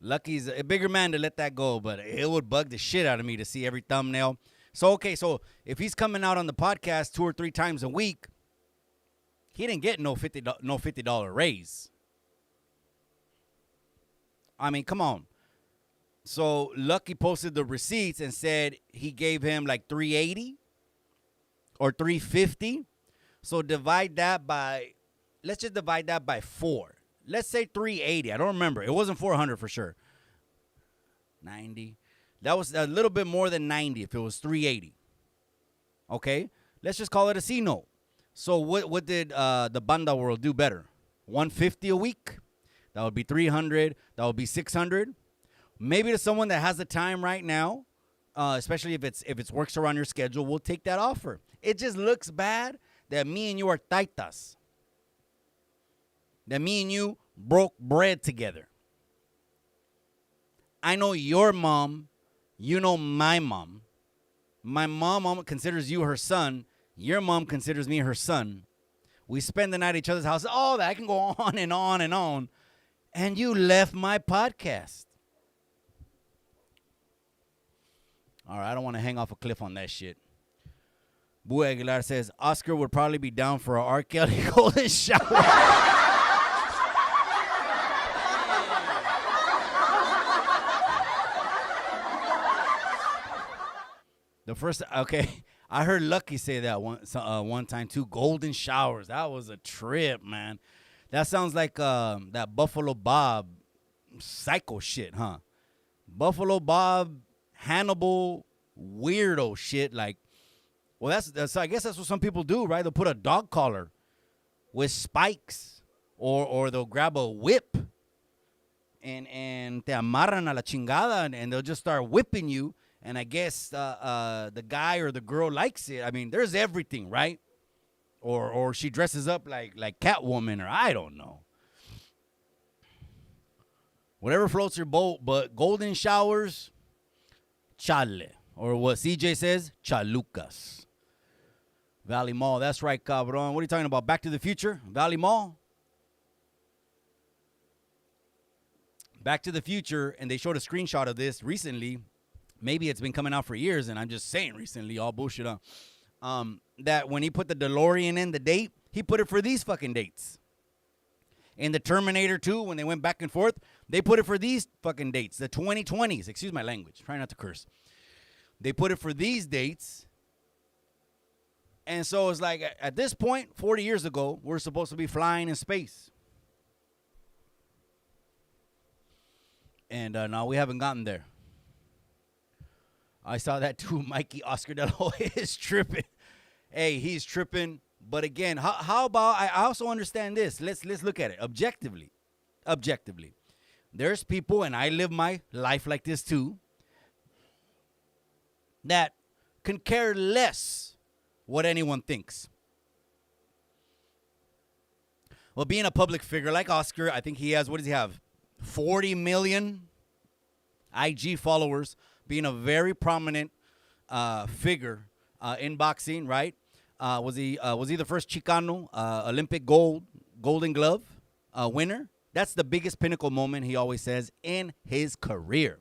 Lucky's a bigger man to let that go, but it would bug the shit out of me to see every thumbnail. So, okay, so if he's coming out on the podcast 2 or 3 times a week, he didn't get no $50 raise. I mean, come on. So Lucky posted the receipts and said he gave him like $380 or $350. So divide that by, let's just divide that by 4. Let's say $380. I don't remember. It wasn't $400 for sure. 90. That was a little bit more than 90 if it was $380. Okay? Let's just call it a C note. So what did the Banda World do better? $150 a week? That would be $300. That would be $600. Maybe to someone that has the time right now, especially if it's works around your schedule, we'll take that offer. It just looks bad that me and you are taitas. That me and you broke bread together. I know your mom. You know my mom. My mom considers you her son. Your mom considers me her son. We spend the night at each other's house. Oh, that I can go on and on and on. And you left my podcast. All right, I don't want to hang off a cliff on that shit. Boo Aguilar says, Oscar would probably be down for an R. Kelly golden shower. The first, okay, I heard Lucky say that one time too. Golden showers. That was a trip, man. That sounds like that Buffalo Bob psycho shit, huh? Buffalo Bob, Hannibal, weirdo shit. Like, well, that's I guess that's what some people do, right? They'll put a dog collar with spikes, or they'll grab a whip and te amarran a la chingada, and they'll just start whipping you. And I guess the guy or the girl likes it. I mean, there's everything, right? Or she dresses up like Catwoman, or I don't know. Whatever floats your boat, but golden showers, chale. Or what CJ says, chalucas. Valley Mall. That's right, cabron. What are you talking about? Back to the Future? Valley Mall? Back to the Future, and they showed a screenshot of this recently. Maybe it's been coming out for years, and I'm just saying recently, all bullshit on. That when he put the DeLorean in the date, he put it for these fucking dates. In the Terminator 2, when they went back and forth, they put it for these fucking dates. The 2020s. Excuse my language. Try not to curse. They put it for these dates. And so it's like, at this point, 40 years ago, we're supposed to be flying in space. And no, we haven't gotten there. I saw that too. Mikey Oscar De La Hoya is tripping. Hey, he's tripping. But again, how about, I also understand this. Let's look at it objectively. Objectively. There's people, and I live my life like this too, that can care less what anyone thinks. Well, being a public figure like Oscar, I think he has, what does he have? 40 million IG followers, being a very prominent figure in boxing, right? Was he the first Chicano Olympic Golden Glove winner? That's the biggest pinnacle moment, he always says, in his career.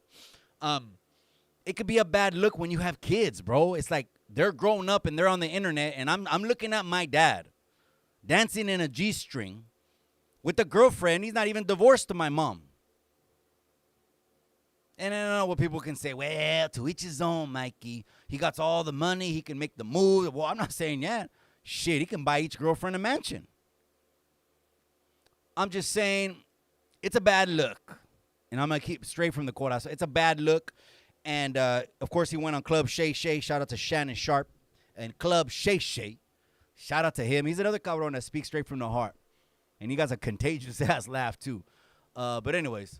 It could be a bad look when you have kids, bro. It's like they're growing up and they're on the internet, and I'm looking at my dad dancing in a G-string with a girlfriend. He's not even divorced to my mom. And I don't know what people can say. Well, to each his own, Mikey. He got all the money. He can make the move. Well, I'm not saying that. Shit, he can buy each girlfriend a mansion. I'm just saying it's a bad look. And I'm going to keep straight from the quote. It's a bad look. And, of course, he went on Club Shay Shay. Shout out to Shannon Sharp and Club Shay Shay. Shout out to him. He's another cabron that speaks straight from the heart. And he got a contagious-ass laugh, too. But anyways,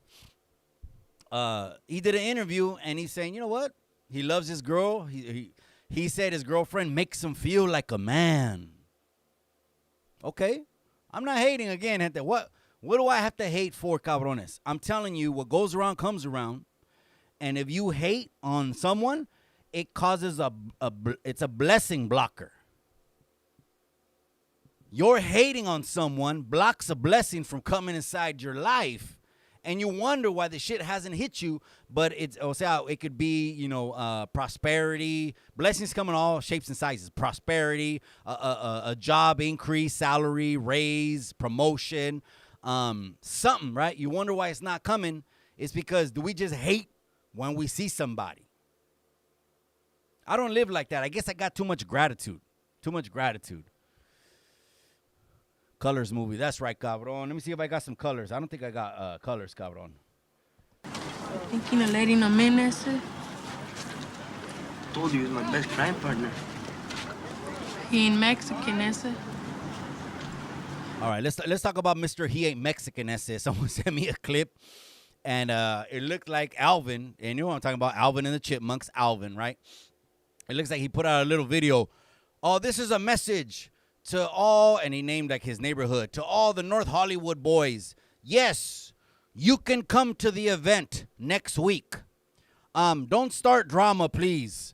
he did an interview, and he's saying, you know what? He loves his girl. He said his girlfriend makes him feel like a man. Okay. I'm not hating again. What do I have to hate for, cabrones? I'm telling you, what goes around comes around. And if you hate on someone, it causes it's a blessing blocker. Your hating on someone blocks a blessing from coming inside your life. And you wonder why the shit hasn't hit you, but it could be, prosperity. Blessings come in all shapes and sizes. Prosperity, a job increase, salary, raise, promotion, something, right? You wonder why it's not coming. It's because do we just hate when we see somebody? I don't live like that. I guess I got too much gratitude. Colors movie. That's right, cabron. Let me see if I got some colors. I don't think I got colors, cabron. Think you're letting him in, ese? Told you he's my best crime partner. He ain't Mexican, ese? All right, let's talk about Mr. He Ain't Mexican, ese. Someone sent me a clip, and it looked like Alvin, and you know what I'm talking about, Alvin and the Chipmunks, Alvin, right? It looks like he put out a little video. Oh, this is a message to all, and he named like his neighborhood, to all the North Hollywood boys. Yes, you can come to the event next week. Don't start drama, please.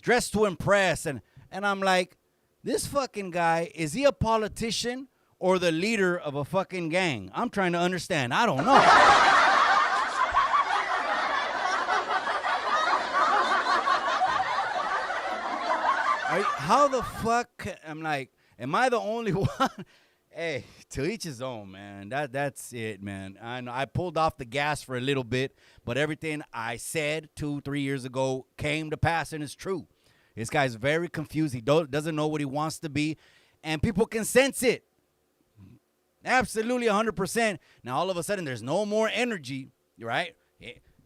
Dress to impress. And I'm like, this fucking guy, is he a politician or the leader of a fucking gang? I'm trying to understand. I don't know. How the fuck? I'm like, am I the only one? Hey, to each his own, man. That's it, man. I know I pulled off the gas for a little bit, but everything I said 2-3 years ago came to pass, and it's true. This guy's very confused. He doesn't know what he wants to be, and people can sense it. Absolutely 100%. Now, all of a sudden, there's no more energy, right?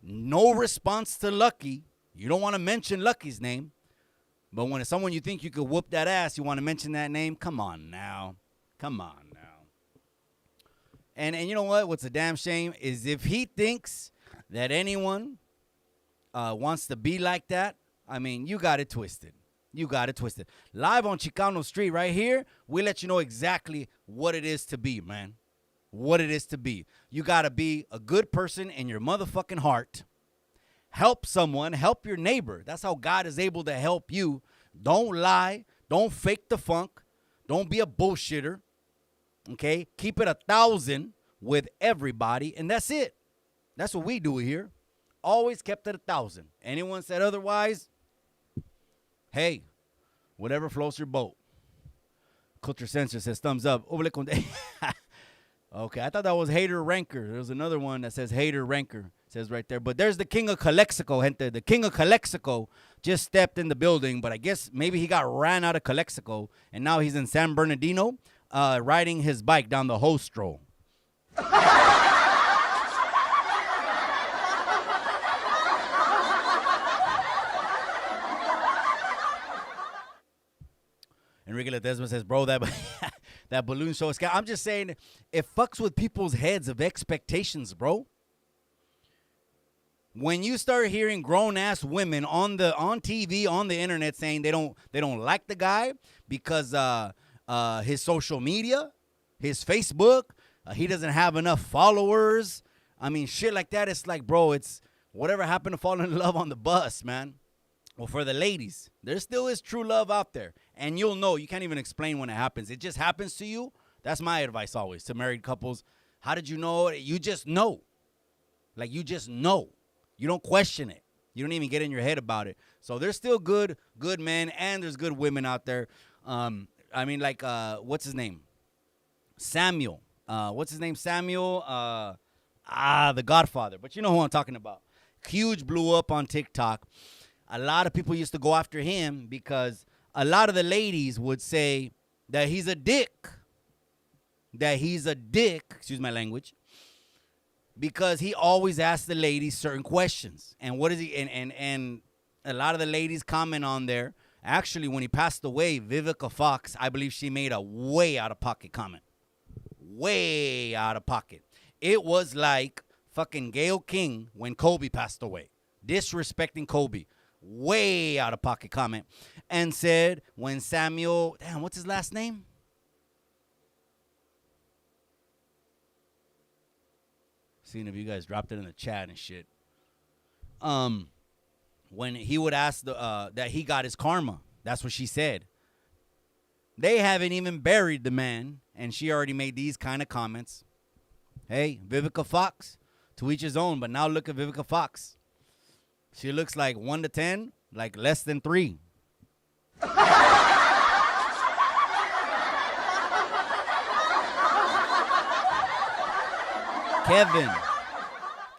No response to Lucky. You don't want to mention Lucky's name. But when it's someone you think you could whoop that ass, you want to mention that name? Come on now. And you know what? What's a damn shame is if he thinks that anyone wants to be like that, I mean, you got it twisted. Live on Chicano Street right here, we let you know exactly what it is to be, man. What it is to be. You got to be a good person in your motherfucking heart. Help someone, help your neighbor. That's how God is able to help you. Don't lie. Don't fake the funk. Don't be a bullshitter. Okay? Keep it 1,000 with everybody, and that's it. That's what we do here. Always kept it 1,000. Anyone said otherwise, hey, whatever floats your boat. Culture Censor says thumbs up. Okay, I thought that was Hater Ranker. There's another one that says Hater Ranker. It says right there. But there's the King of Calexico, gente. The King of Calexico just stepped in the building, but I guess maybe he got ran out of Calexico, and now he's in San Bernardino riding his bike down the Hostro. Enrique Ledesma says, bro, that balloon show is scary. I'm just saying, it fucks with people's heads of expectations, bro. When you start hearing grown-ass women on TV, on the internet saying they don't like the guy because his social media, his Facebook, he doesn't have enough followers. I mean, shit like that. It's like, bro, it's whatever happened to falling in love on the bus, man. Well, for the ladies, there still is true love out there. And you'll know. You can't even explain when it happens. It just happens to you. That's my advice always to married couples. How did you know it? You just know. Like, you just know. You don't question it. You don't even get in your head about it. So there's still good men, and there's good women out there. I mean, like, what's his name? Samuel. What's his name? Samuel. The Godfather. But you know who I'm talking about. Huge, blew up on TikTok. A lot of people used to go after him because a lot of the ladies would say that he's a dick. That he's a dick, excuse my language, because he always asks the ladies certain questions. And what is he, and a lot of the ladies comment on there. Actually, when he passed away, Vivica Fox, I believe she made a way out-of-pocket comment. Way out of pocket. It was like fucking Gayle King when Kobe passed away. Disrespecting Kobe. Way out of pocket comment. And said when Samuel, damn, what's his last name? Seeing if you guys dropped it in the chat and shit. When he would ask that he got his karma. That's what she said. They haven't even buried the man, and she already made these kind of comments. Hey, Vivica Fox, to each his own, but now look at Vivica Fox. She looks like 1 to 10, like less than 3.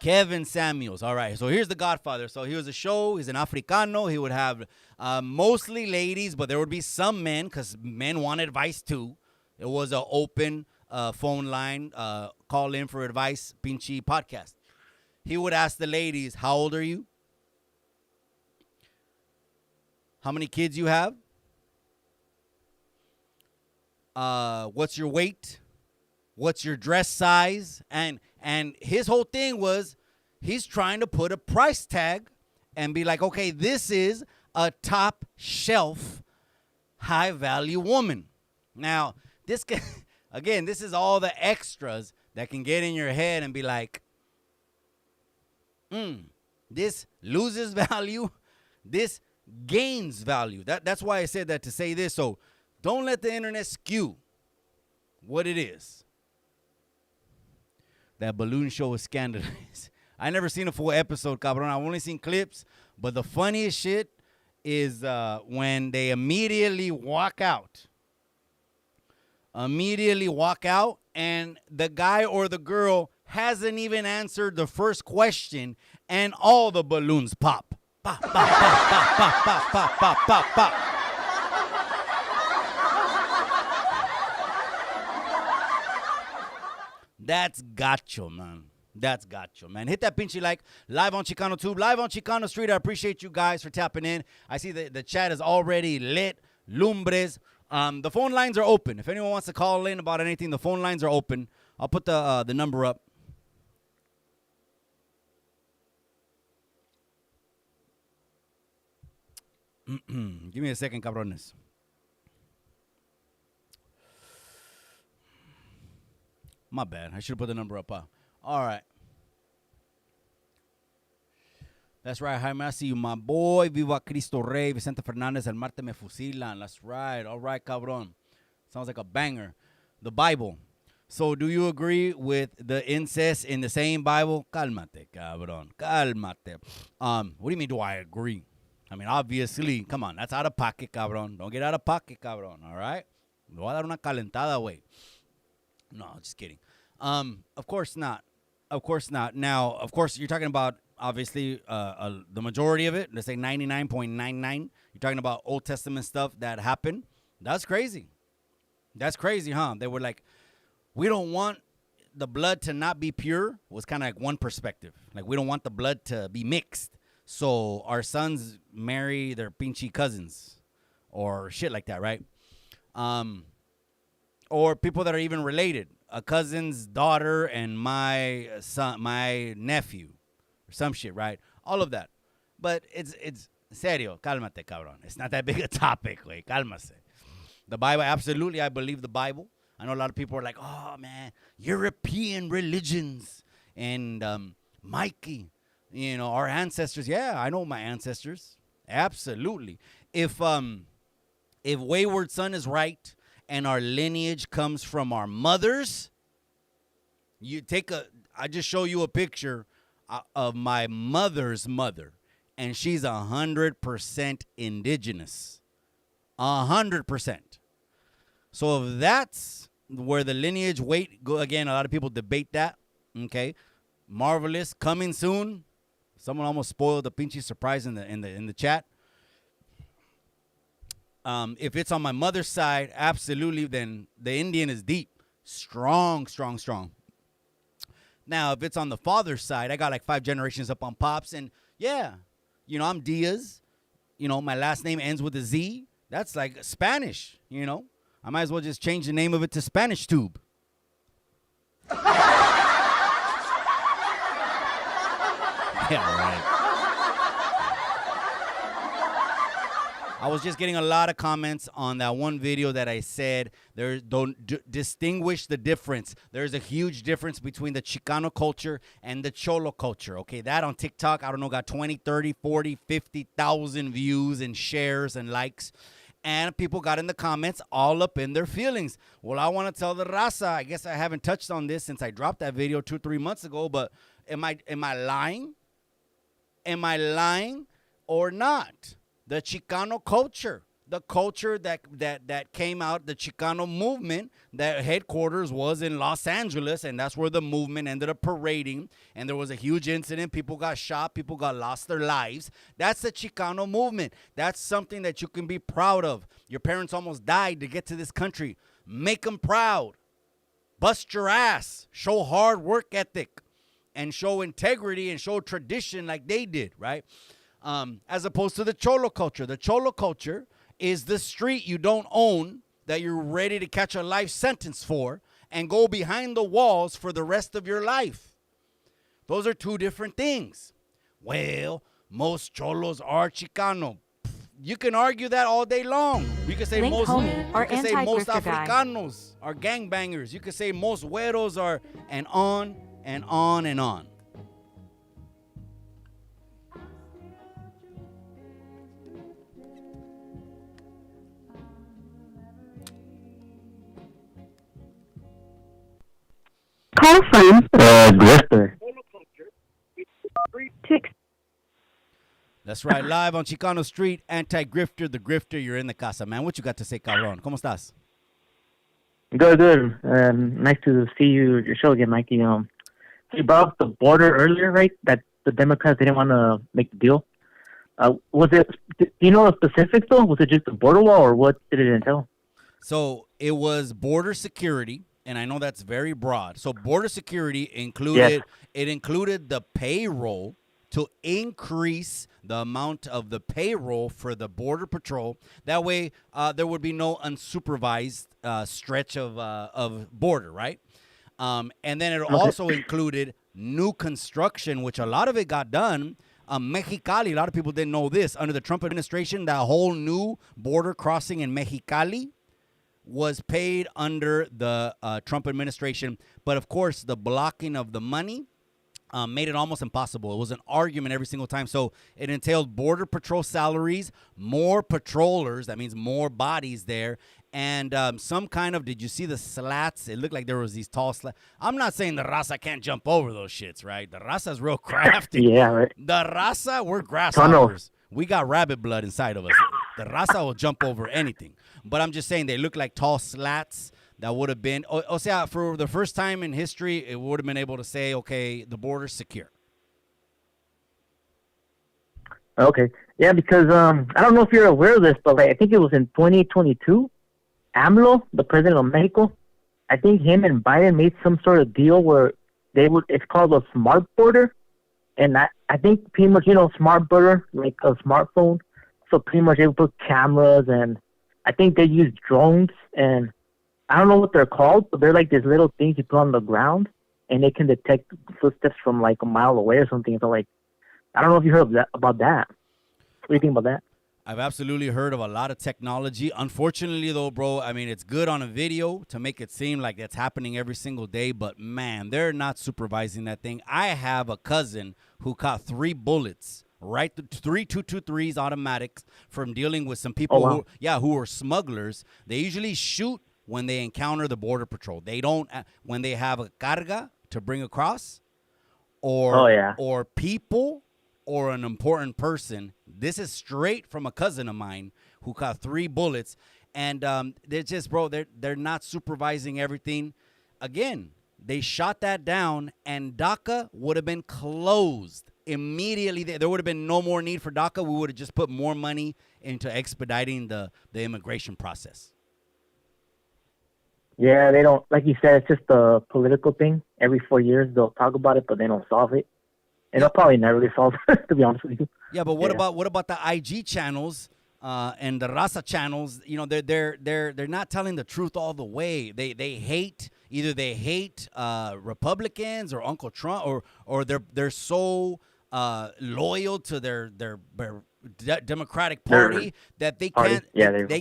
Kevin Samuels. All right, so here's the Godfather. So he was a show. He's an Africano. He would have mostly ladies, but there would be some men because men want advice too. It was an open phone line, call in for advice, Pinchy podcast. He would ask the ladies, how old are you? How many kids you have? What's your weight? What's your dress size? And his whole thing was he's trying to put a price tag and be like, okay, this is a top shelf, high value woman. Now, this can, again, this is all the extras that can get in your head and be like, this loses value. This gains value. That's why I said that, to say this. So don't let the internet skew what it is. That balloon show was scandalous. I never seen a full episode, cabron. I've only seen clips. But the funniest shit is when they immediately walk out. And the guy or the girl hasn't even answered the first question, and all the balloons pop. Pop, pop, pop, pop, pop, pop, pop, pop, pop, pop. That's gacho, man. That's gacho, man. Hit that pinchy like. Live on Chicano Tube, live on Chicano Street. I appreciate you guys for tapping in. I see the chat is already lit. Lumbres. The phone lines are open. If anyone wants to call in about anything, the phone lines are open. I'll put the number up. Give me a second, cabrones. My bad. I should have put the number up. All right. That's right, Jaime. I see you, my boy. Viva Cristo Rey. Vicente Fernandez, El Marte Me Fusilan. That's right. All right, cabrón. Sounds like a banger. The Bible. So do you agree with the incest in the same Bible? Cálmate, cabrón. Cálmate. What do you mean, do I agree? I mean, obviously, come on. That's out of pocket, cabrón. Don't get out of pocket, cabrón. All right? Me voy a dar una calentada, güey. No, just kidding. Of course not. Of course not. Now, of course, you're talking about, obviously, the majority of it. Let's say 99.99. You're talking about Old Testament stuff that happened. That's crazy. That's crazy, huh? They were like, we don't want the blood to not be pure, was kind of like one perspective. Like, we don't want the blood to be mixed. So our sons marry their pinchy cousins or shit like that, right? Or people that are even related. A cousin's daughter and my son, my nephew, or some shit, right? All of that. But it's serio, cálmate, cabrón. It's not that big a topic, güey. Cálmase. The Bible, absolutely, I believe the Bible. I know a lot of people are like, oh, man, European religions and Mikey, you know, our ancestors. Yeah, I know my ancestors. Absolutely. If Wayward Son is right and our lineage comes from our mothers, I just show you a picture of my mother's mother, and she's 100% indigenous. 100%. So if that's where the lineage go again, a lot of people debate that. Okay, marvelous, coming soon. Someone almost spoiled the pinchy surprise in the chat. If it's on my mother's side, absolutely, then the Indian is deep, strong. Now, if it's on the father's side, I got like 5 generations up on pops, and yeah, you know, I'm Diaz. You know, my last name ends with a Z. That's like Spanish, you know. I might as well just change the name of it to Spanish Tube. Yeah, right. I was just getting a lot of comments on that one video that I said distinguish the difference. There's a huge difference between the Chicano culture and the cholo culture. Okay, that on TikTok, I don't know, got 20, 30, 40, 50,000 views and shares and likes. And people got in the comments all up in their feelings. Well, I want to tell the raza, I guess I haven't touched on this since I dropped that video 2-3 months ago, but am I lying? Am I lying or not? The Chicano culture, the culture that came out, the Chicano movement, that headquarters was in Los Angeles, and that's where the movement ended up parading, and there was a huge incident. People got shot. People lost their lives. That's the Chicano movement. That's something that you can be proud of. Your parents almost died to get to this country. Make them proud. Bust your ass. Show hard work ethic and show integrity and show tradition like they did, right? As opposed to the cholo culture. The cholo culture is the street you don't own that you're ready to catch a life sentence for and go behind the walls for the rest of your life. Those are two different things. Well, most cholos are Chicano. You can argue that all day long. You can say most Africanos are gangbangers. You can say most güeros are, and on and on and on. Call from Grifter. That's right, live on Chicano Street, anti-grifter, the grifter. You're in the casa, man. What you got to say, cabrón? ¿Cómo estás? Good. Nice to see your show again, Mikey. You brought up the border earlier, right? That the Democrats didn't want to make the deal. Was it? Do you know the specifics though? Was it just a border wall, or what did it entail? So it was border security. And I know that's very broad. So border security included the payroll to increase the amount of the payroll for the Border Patrol. That way, there would be no unsupervised stretch of border, right? And then it also included new construction, which a lot of it got done. Mexicali, a lot of people didn't know this. Under the Trump administration, that whole new border crossing in Mexicali was paid under the Trump administration. But, of course, the blocking of the money made it almost impossible. It was an argument every single time. So it entailed border patrol salaries, more patrollers, that means more bodies there, and some kind of, did you see the slats? It looked like there was these tall slats. I'm not saying the raza can't jump over those shits, right? The raza's real crafty. Yeah, right. The raza, we're grasshoppers. We got rabbit blood inside of us. The raza will jump over anything. But I'm just saying they look like tall slats. That would have been, o sea, for the first time in history, it would have been able to say, okay, the border's secure. Okay. Yeah, because I don't know if you're aware of this, but like, I think it was in 2022, AMLO, the president of Mexico, I think him and Biden made some sort of deal where it's called a smart border. And I think pretty much, smart border, like a smartphone. So pretty much they would put cameras, and I think they use drones, and I don't know what they're called, but they're like these little things you put on the ground, and they can detect footsteps from like a mile away or something. So like, I don't know if you heard about that. What do you think about that? I've absolutely heard of a lot of technology. Unfortunately, though, bro, I mean, it's good on a video to make it seem like it's happening every single day, but man, they're not supervising that thing. I have a cousin who caught 3 bullets, right? 3 223s automatics from dealing with some people who are smugglers. They usually shoot when they encounter the border patrol. They don't when they have a carga to bring across, or people, or an important person. This is straight from a cousin of mine who caught 3 bullets, and they're just, bro, they're not supervising everything. Again, they shot that down, and DACA would have been closed immediately. There would have been no more need for DACA. We would have just put more money into expediting the immigration process. Yeah, they don't, like you said, it's just a political thing. Every 4 years they'll talk about it, but they don't solve it. And they'll probably never really solve it, to be honest with you. Yeah, but what about the IG channels and the Raza channels? They're not telling the truth all the way. They hate, either they hate Republicans or Uncle Trump, or they're so loyal to their Democratic Party that they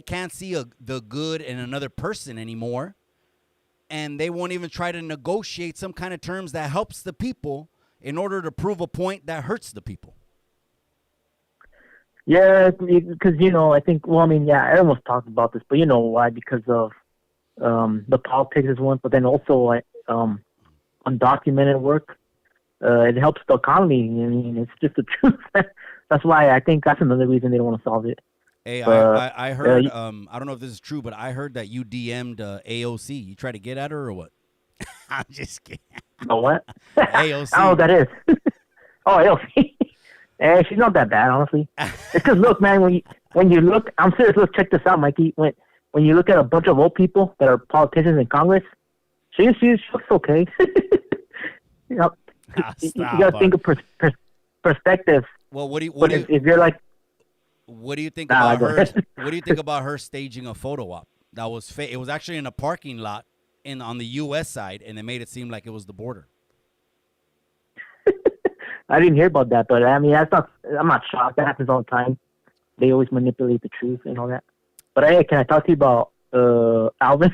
can't see the good in another person anymore, and they won't even try to negotiate some kind of terms that helps the people in order to prove a point that hurts the people. Yeah, because, I think, everyone's talked about this, but you know why? Because of the politics is one, but then also undocumented work. It helps the economy. I mean, it's just the truth. That's why I think that's another reason they don't want to solve it. Hey, I heard, I don't know if this is true, but I heard that you DM'd AOC. You try to get at her or what? I'm just kidding. Oh, what? AOC. Oh, that is. Oh, AOC. She's not that bad, honestly. It's because, look, man, when you look, I'm serious, look, check this out, Mikey. When you look at a bunch of old people that are politicians in Congress, she looks okay. You got to think of perspective. Well, if you're like, what do you think about her? What do you think about her staging a photo op? That was it was actually in a parking lot on the U.S. side, and they made it seem like it was the border. I didn't hear about that, but I mean, I'm not shocked. That happens all the time. They always manipulate the truth and all that. But hey, can I talk to you about Alvin?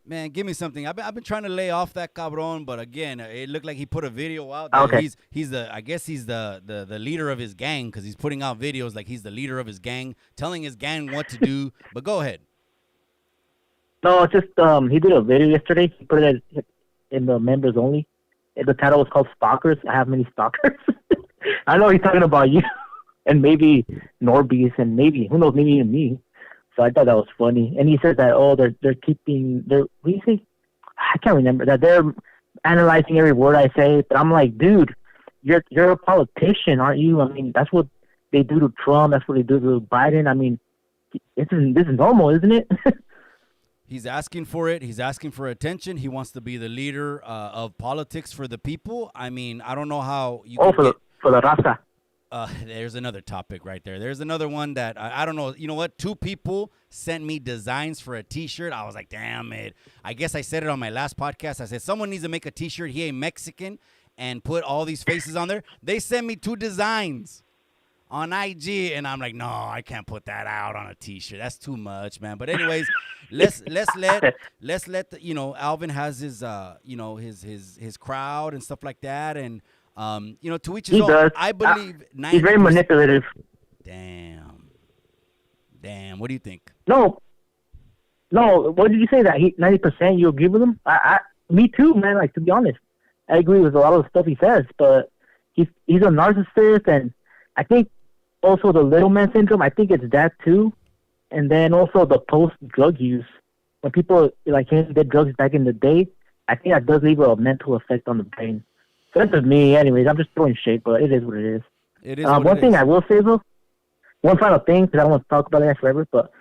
Man, give me something. I've been trying to lay off that cabron, but again, it looked like he put a video out there. Okay. I guess he's the leader of his gang, because he's putting out videos like he's the leader of his gang, telling his gang what to do. But go ahead. No, it's just he did a video yesterday. He put it in the members only. The title was called Stalkers. I have many stalkers. I know he's talking about you and maybe Norbeez and maybe, who knows, maybe even me. So I thought that was funny. And he said that, what do you say? I can't remember, that they're analyzing every word I say. But I'm like, dude, you're a politician, aren't you? I mean, that's what they do to Trump. That's what they do to Biden. I mean, this is normal, isn't it? He's asking for it. He's asking for attention. He wants to be the leader of politics for the people. I mean, I don't know how you for the raza. There's another topic right there. There's another one that I don't know. You know what? 2 people sent me designs for a T-shirt. I was like, damn it. I guess I said it on my last podcast. I said, someone needs to make a T-shirt. He ain't Mexican, and put all these faces on there. They sent me 2 designs on IG, and I'm like, no, I can't put that out on a T-shirt. That's too much, man. But anyways, let's let Alvin has his his crowd and stuff like that, and to each his own. Does. I believe 90%. He's very manipulative. Damn. What do you think? No. What did you say that 90% you agree with him? Me too, man. Like, to be honest, I agree with a lot of the stuff he says, but he's a narcissist, and I think also the little man syndrome. I think it's that too, and then also the post drug use. When people like him did drugs back in the day, I think that does leave a mental effect on the brain. So that's just me, anyways. I'm just throwing shade, but it is what it is. It is. One thing I will say though, one final thing, because I don't want to talk about that forever, but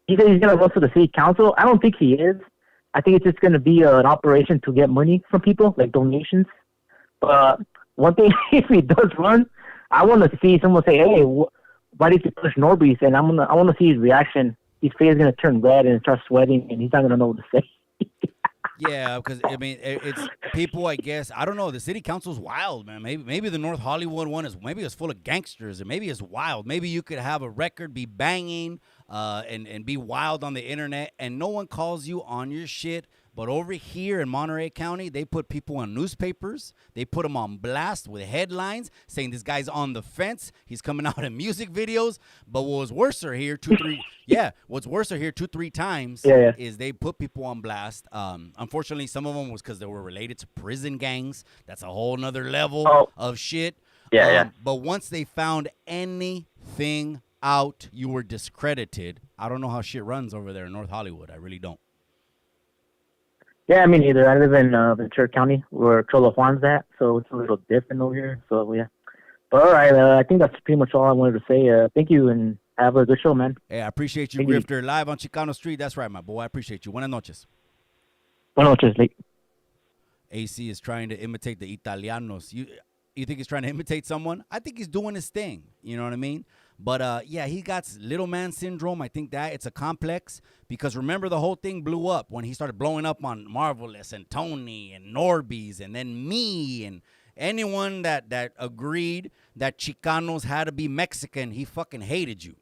he said he's going to run for the city council. I don't think he is. I think it's just going to be an operation to get money from people, like donations. But one thing, if he does run, I want to see someone say, hey, why did you push Norbeez? And I want to see his reaction. His face is going to turn red and start sweating, and he's not going to know what to say. Yeah, because I mean, it's people. I guess I don't know. The city council's wild, man. Maybe the North Hollywood one is maybe it's full of gangsters, and maybe it's wild. Maybe you could have a record be banging, and be wild on the internet, and no one calls you on your shit. But over here in Monterey County, they put people on newspapers. They put them on blast with headlines saying this guy's on the fence. He's coming out in music videos. But what was worse here, what's worse here 2-3 times is they put people on blast. Unfortunately, some of them was because they were related to prison gangs. That's a whole nother level of shit. But once they found anything out, you were discredited. I don't know how shit runs over there in North Hollywood. I really don't. Yeah, I mean, either I live in Ventura County, where Cholo Juan's at, so it's a little different over here. So, yeah. But, all right, I think that's pretty much all I wanted to say. Thank you, and have a good show, man. Hey, I appreciate you, Grifter. Live on Chicano Street. That's right, my boy. I appreciate you. Buenas noches. Buenas noches, Lee. AC is trying to imitate the Italianos. You think he's trying to imitate someone? I think he's doing his thing. You know what I mean? But, he got little man syndrome. I think that it's a complex because, remember, the whole thing blew up when he started blowing up on Marvelous and Tony and Norbeez and then me and anyone that agreed that Chicanos had to be Mexican. He fucking hated you.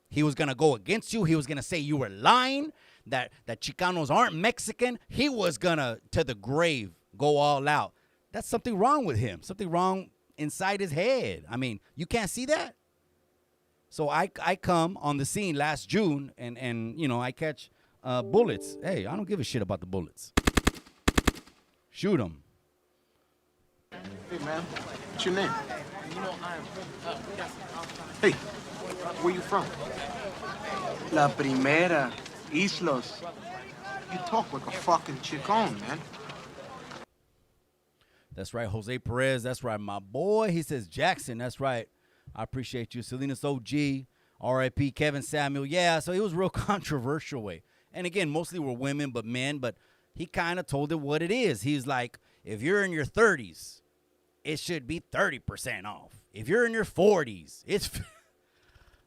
He was going to go against you. He was going to say you were lying, that Chicanos aren't Mexican. He was going to the grave, go all out. That's something wrong with him, something wrong inside his head. I mean, you can't see that? So I come on the scene last June, and I catch bullets. Hey, I don't give a shit about the bullets. Shoot them. Hey, man. What's your name? Hey, where you from? La Primera, Islos. You talk like a fucking Chicon, man. That's right, Jose Perez. That's right, my boy. He says Jackson. That's right. I appreciate you. Salinas OG, R.I.P. Kevin Samuel. Yeah, so it was real controversial way. And again, mostly were women, but men. But he kind of told it what it is. He's like, if you're in your 30s, it should be 30% off. If you're in your 40s, it's...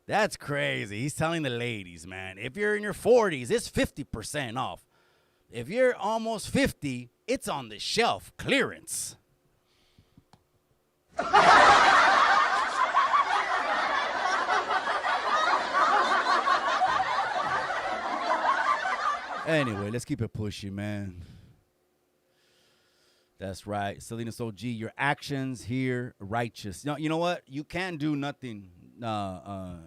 That's crazy. He's telling the ladies, man. If you're in your 40s, it's 50% off. If you're almost 50, it's on the shelf. Clearance. Anyway, let's keep it pushy, man. That's right. Salinas OG, your actions here righteous. No, you know what? You can't do nothing to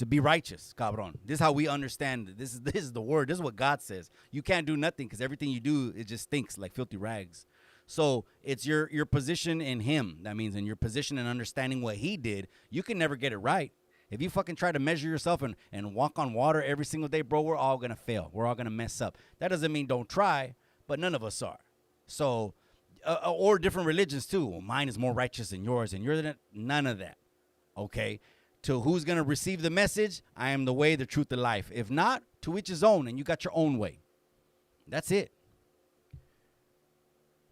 be righteous, cabron. This is how we understand it. This is the word. This is what God says. You can't do nothing because everything you do, it just stinks like filthy rags. So it's your position in him. That means in your position in understanding what he did, you can never get it right. If you fucking try to measure yourself and walk on water every single day, bro, we're all going to fail. We're all going to mess up. That doesn't mean don't try, but none of us are. So, or different religions too. Well, mine is more righteous than yours, and you're none of that. Okay? To who's going to receive the message, I am the way, the truth, the life. If not, to each his own, and you got your own way. That's it.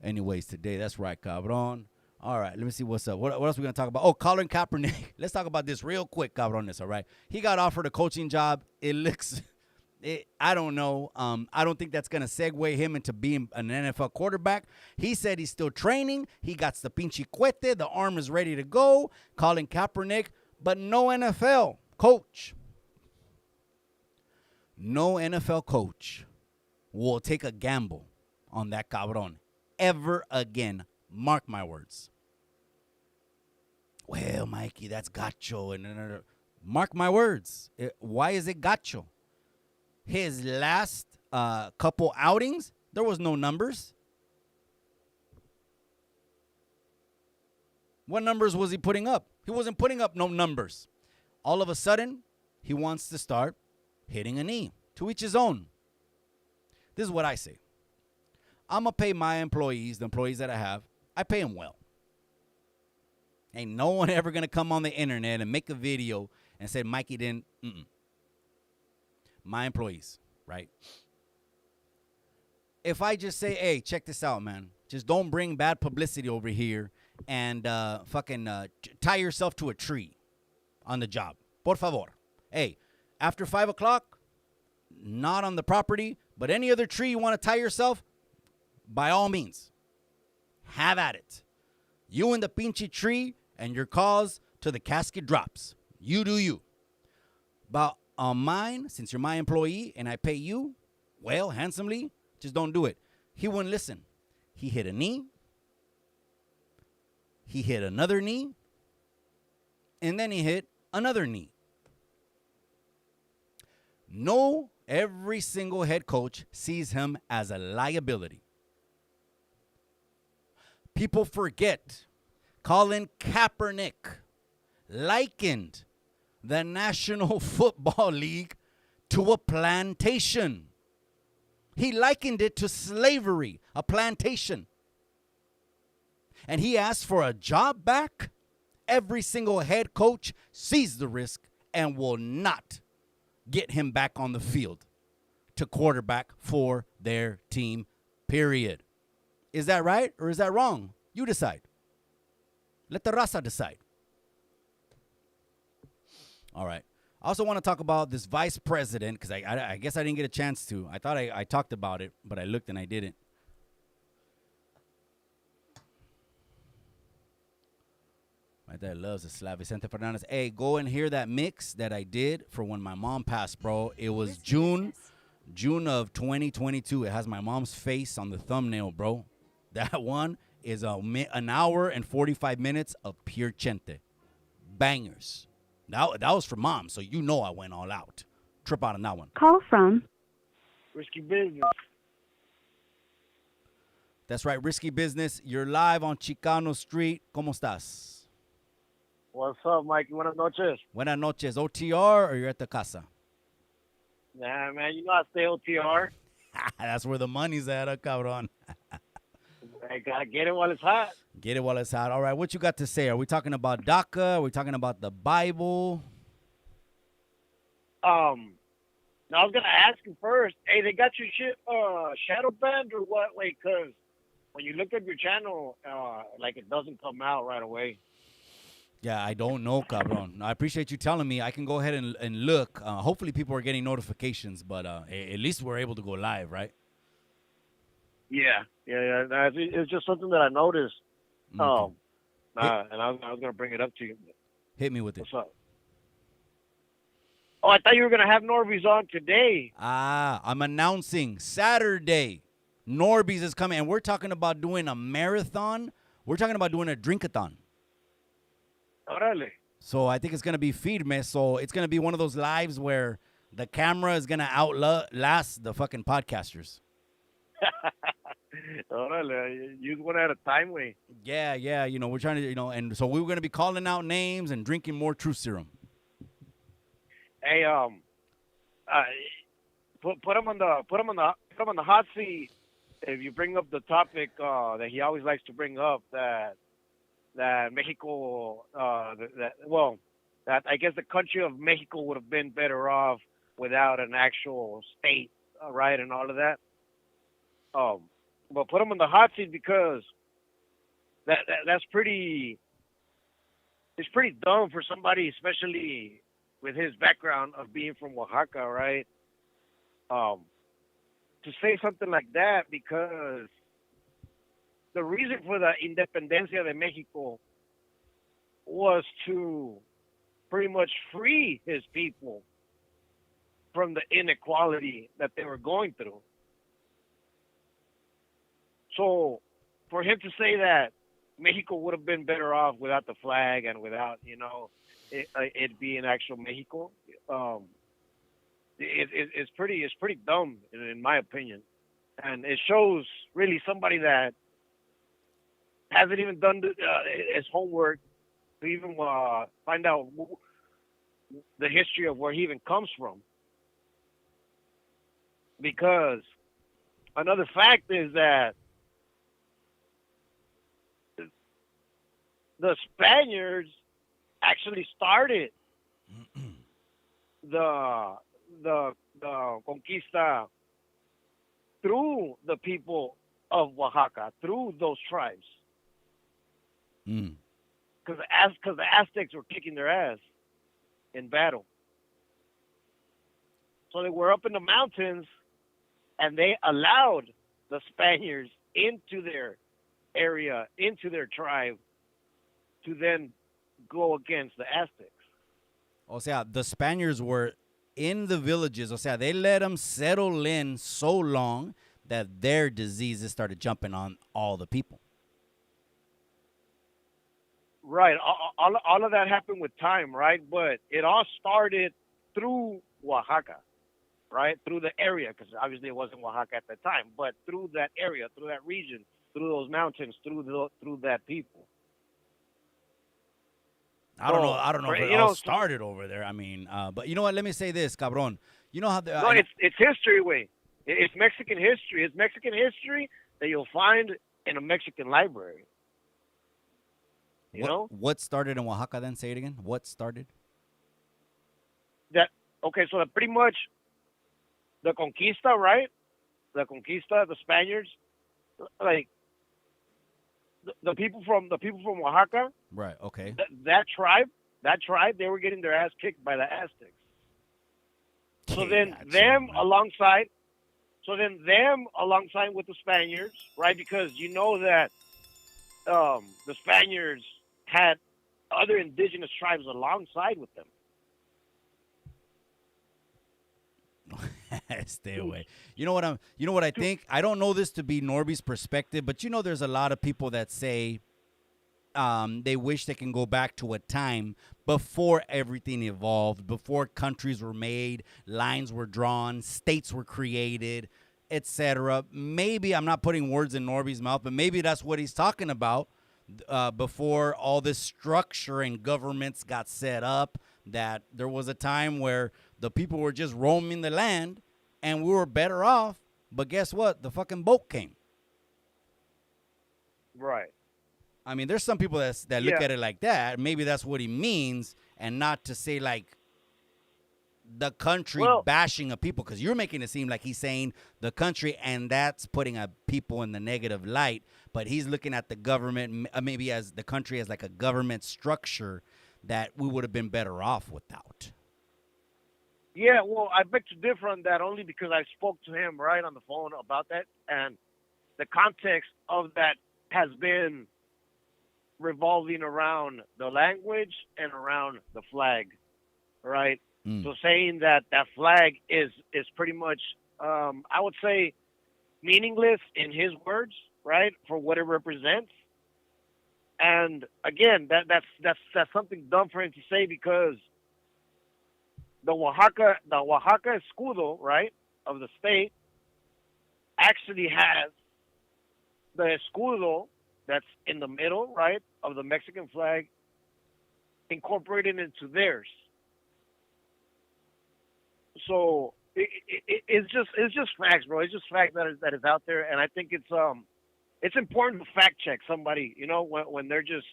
Anyways, today, that's right, cabron. All right, let me see what's up. What else are we going to talk about? Oh, Colin Kapernick. Let's talk about this real quick, cabrones, all right? He got offered a coaching job. It looks I don't know. I don't think that's going to segue him into being an NFL quarterback. He said he's still training. He got the pinche cuete. The arm is ready to go. Colin Kaepernick, but no NFL coach. No NFL coach will take a gamble on that cabron ever again. Mark my words. Well, Mikey, that's gacho. And mark my words. Why is it gacho? His last couple outings, there was no numbers. What numbers was he putting up? He wasn't putting up no numbers. All of a sudden, he wants to start hitting a knee. To each his own. This is what I say. I'm going to pay my employees, the employees that I have, I pay them well. Ain't no one ever going to come on the internet and make a video and say Mikey didn't. My employees, right? If I just say, hey, check this out, man. Just don't bring bad publicity over here and tie yourself to a tree on the job. Por favor. Hey, after 5 o'clock, not on the property, but any other tree you want to tie yourself, by all means, have at it. You and the pinche tree and your cause till the casket drops. You do you. But on mine, since you're my employee and I pay you, well, handsomely, just don't do it. He wouldn't listen. He hit a knee. He hit another knee. And then he hit another knee. No, every single head coach sees him as a liability. People forget Colin Kaepernick likened the National Football League to a plantation. He likened it to slavery, a plantation. And he asked for a job back. Every single head coach sees the risk and will not get him back on the field to quarterback for their team, period. Is that right or is that wrong? You decide. Let the raza decide. All right. I also want to talk about this vice president because I guess I didn't get a chance to. I thought I talked about it, but I looked and I didn't. My dad loves the slap. Vicente Fernandez. Hey, go and hear that mix that I did for when my mom passed, bro. It was June of 2022. It has my mom's face on the thumbnail, bro. That one is an hour and 45 minutes of pure chente. Bangers. That was for mom, so you know I went all out. Trip out on that one. Call from Risky Business. That's right, Risky Business. You're live on Chicano Street. ¿Cómo estás? What's up, Mikey? Buenas noches. Buenas noches. OTR or you're at the casa? Nah, man, you know I stay OTR. That's where the money's at, cabron. I gotta get it while it's hot. Get it while it's hot. All right, what you got to say? Are we talking about DACA? Are we talking about the Bible? Now I was gonna ask you first. Hey, they got your shit shadow banned or what? Like, cause when you look at your channel, like it doesn't come out right away. Yeah, I don't know, cabron. I appreciate you telling me. I can go ahead and look. Hopefully people are getting notifications, but at least we're able to go live, right? Yeah. It's just something that I noticed. Okay. And I was gonna bring it up to you. Hit me with it. What's up? Oh, I thought you were gonna have Norbeez on today. I'm announcing Saturday. Norbeez is coming, and we're talking about doing a marathon. We're talking about doing a drinkathon. Órale. So I think it's going to be firme. So it's going to be one of those lives where the camera is going to outlast the fucking podcasters. Órale. Use one at a time, way. Yeah. You know, we're trying to, and so we were going to be calling out names and drinking more truth serum. Hey, put him on the hot seat. If you bring up the topic that he always likes to bring up, that Mexico, that I guess the country of Mexico would have been better off without an actual state, right, and all of that. But put him on the hot seat because that's pretty. It's pretty dumb for somebody, especially with his background of being from Oaxaca, right? to say something like that because the reason for the Independencia de Mexico was to pretty much free his people from the inequality that they were going through. So for him to say that Mexico would have been better off without the flag and without, it being actual Mexico, it's pretty dumb in my opinion, and it shows really somebody that hasn't even done his homework to even find out the history of where he even comes from. Because another fact is that the Spaniards actually started the conquista through the people of Oaxaca, through those tribes. Because the Aztecs were kicking their ass in battle. So they were up in the mountains, and they allowed the Spaniards into their area, into their tribe, to then go against the Aztecs. O sea, the Spaniards were in the villages. O sea, they let them settle in so long that their diseases started jumping on all the people. Right. All of that happened with time, right? But it all started through Oaxaca, right? Through the area, because obviously it wasn't Oaxaca at the time, but through that area, through that region, through those mountains, through that people. I don't know if it all started over there. I mean, but you know what? Let me say this, cabron. You know how it's history, way. It's Mexican history. It's Mexican history that you'll find in a Mexican library. You know? What started in Oaxaca then? Say it again. What started? So that pretty much the conquista, right? The conquista, the Spaniards, like the people from Oaxaca. Right. Okay. That tribe, they were getting their ass kicked by the Aztecs. So then them alongside with the Spaniards, right? Because you know that the Spaniards had other indigenous tribes alongside with them. Stay away. You know what I think? I don't know this to be Norbee's perspective, but there's a lot of people that say they wish they can go back to a time before everything evolved, before countries were made, lines were drawn, states were created, etc. Maybe I'm not putting words in Norbee's mouth, but maybe that's what he's talking about. Before all this structure and governments got set up, that there was a time where the people were just roaming the land and we were better off. But guess what? The fucking boat came. Right. I mean, there's some people that look at it like that. Maybe that's what he means, and not to say like the country bashing a people, because you're making it seem like he's saying the country, and that's putting a people in the negative light. But he's looking at the government, maybe as the country as like a government structure that we would have been better off without. Yeah, well, I beg to differ on that only because I spoke to him right on the phone about that, and the context of that has been revolving around the language and around the flag, right? So saying that flag is pretty much, I would say, meaningless in his words, right, for what it represents. And again, that's something dumb for him to say, because the Oaxaca escudo, right, of the state actually has the escudo that's in the middle, right, of the Mexican flag incorporated into theirs. So it's just facts, bro. It's just facts that is out there, and I think it's important to fact check somebody, when they're just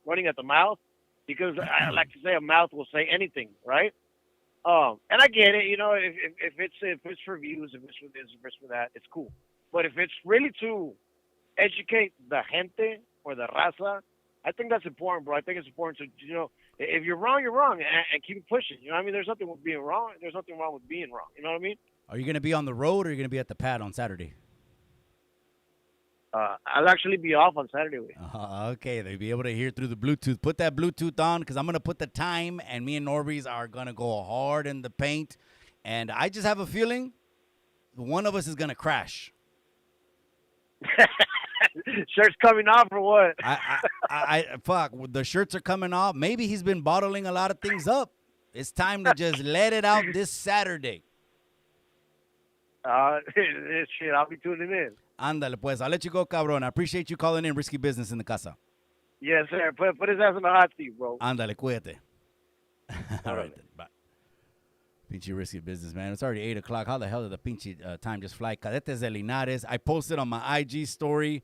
running at the mouth, because I like to say a mouth will say anything, right? And I get it, if it's for views, if it's for this, if it's for that, it's cool. But if it's really to educate the gente or the raza, I think that's important, bro. I think it's important to, if you're wrong, you're wrong, and keep pushing. You know what I mean? There's nothing with being wrong. There's nothing wrong with being wrong. You know what I mean? Are you going to be on the road or are you going to be at the pad on Saturday? I'll actually be off on Saturday. Okay, they'll be able to hear through the Bluetooth. Put that Bluetooth on because I'm going to put the time, and me and Norbeez are going to go hard in the paint. And I just have a feeling one of us is going to crash. Shirt's coming off or what? Fuck, the shirts are coming off. Maybe he's been bottling a lot of things up. It's time to just let it out this Saturday. Shit, I'll be tuning in. Ándale, pues. I'll let you go, cabrón. I appreciate you calling in Risky Business in the casa. Yes, sir. Put his ass in the hot seat, bro. Ándale, cuídate. All right, then. Bye. Pinchy Risky Business, man. It's already 8 o'clock. How the hell did the pinchy time just fly? Cadetes de Linares. I posted on my IG story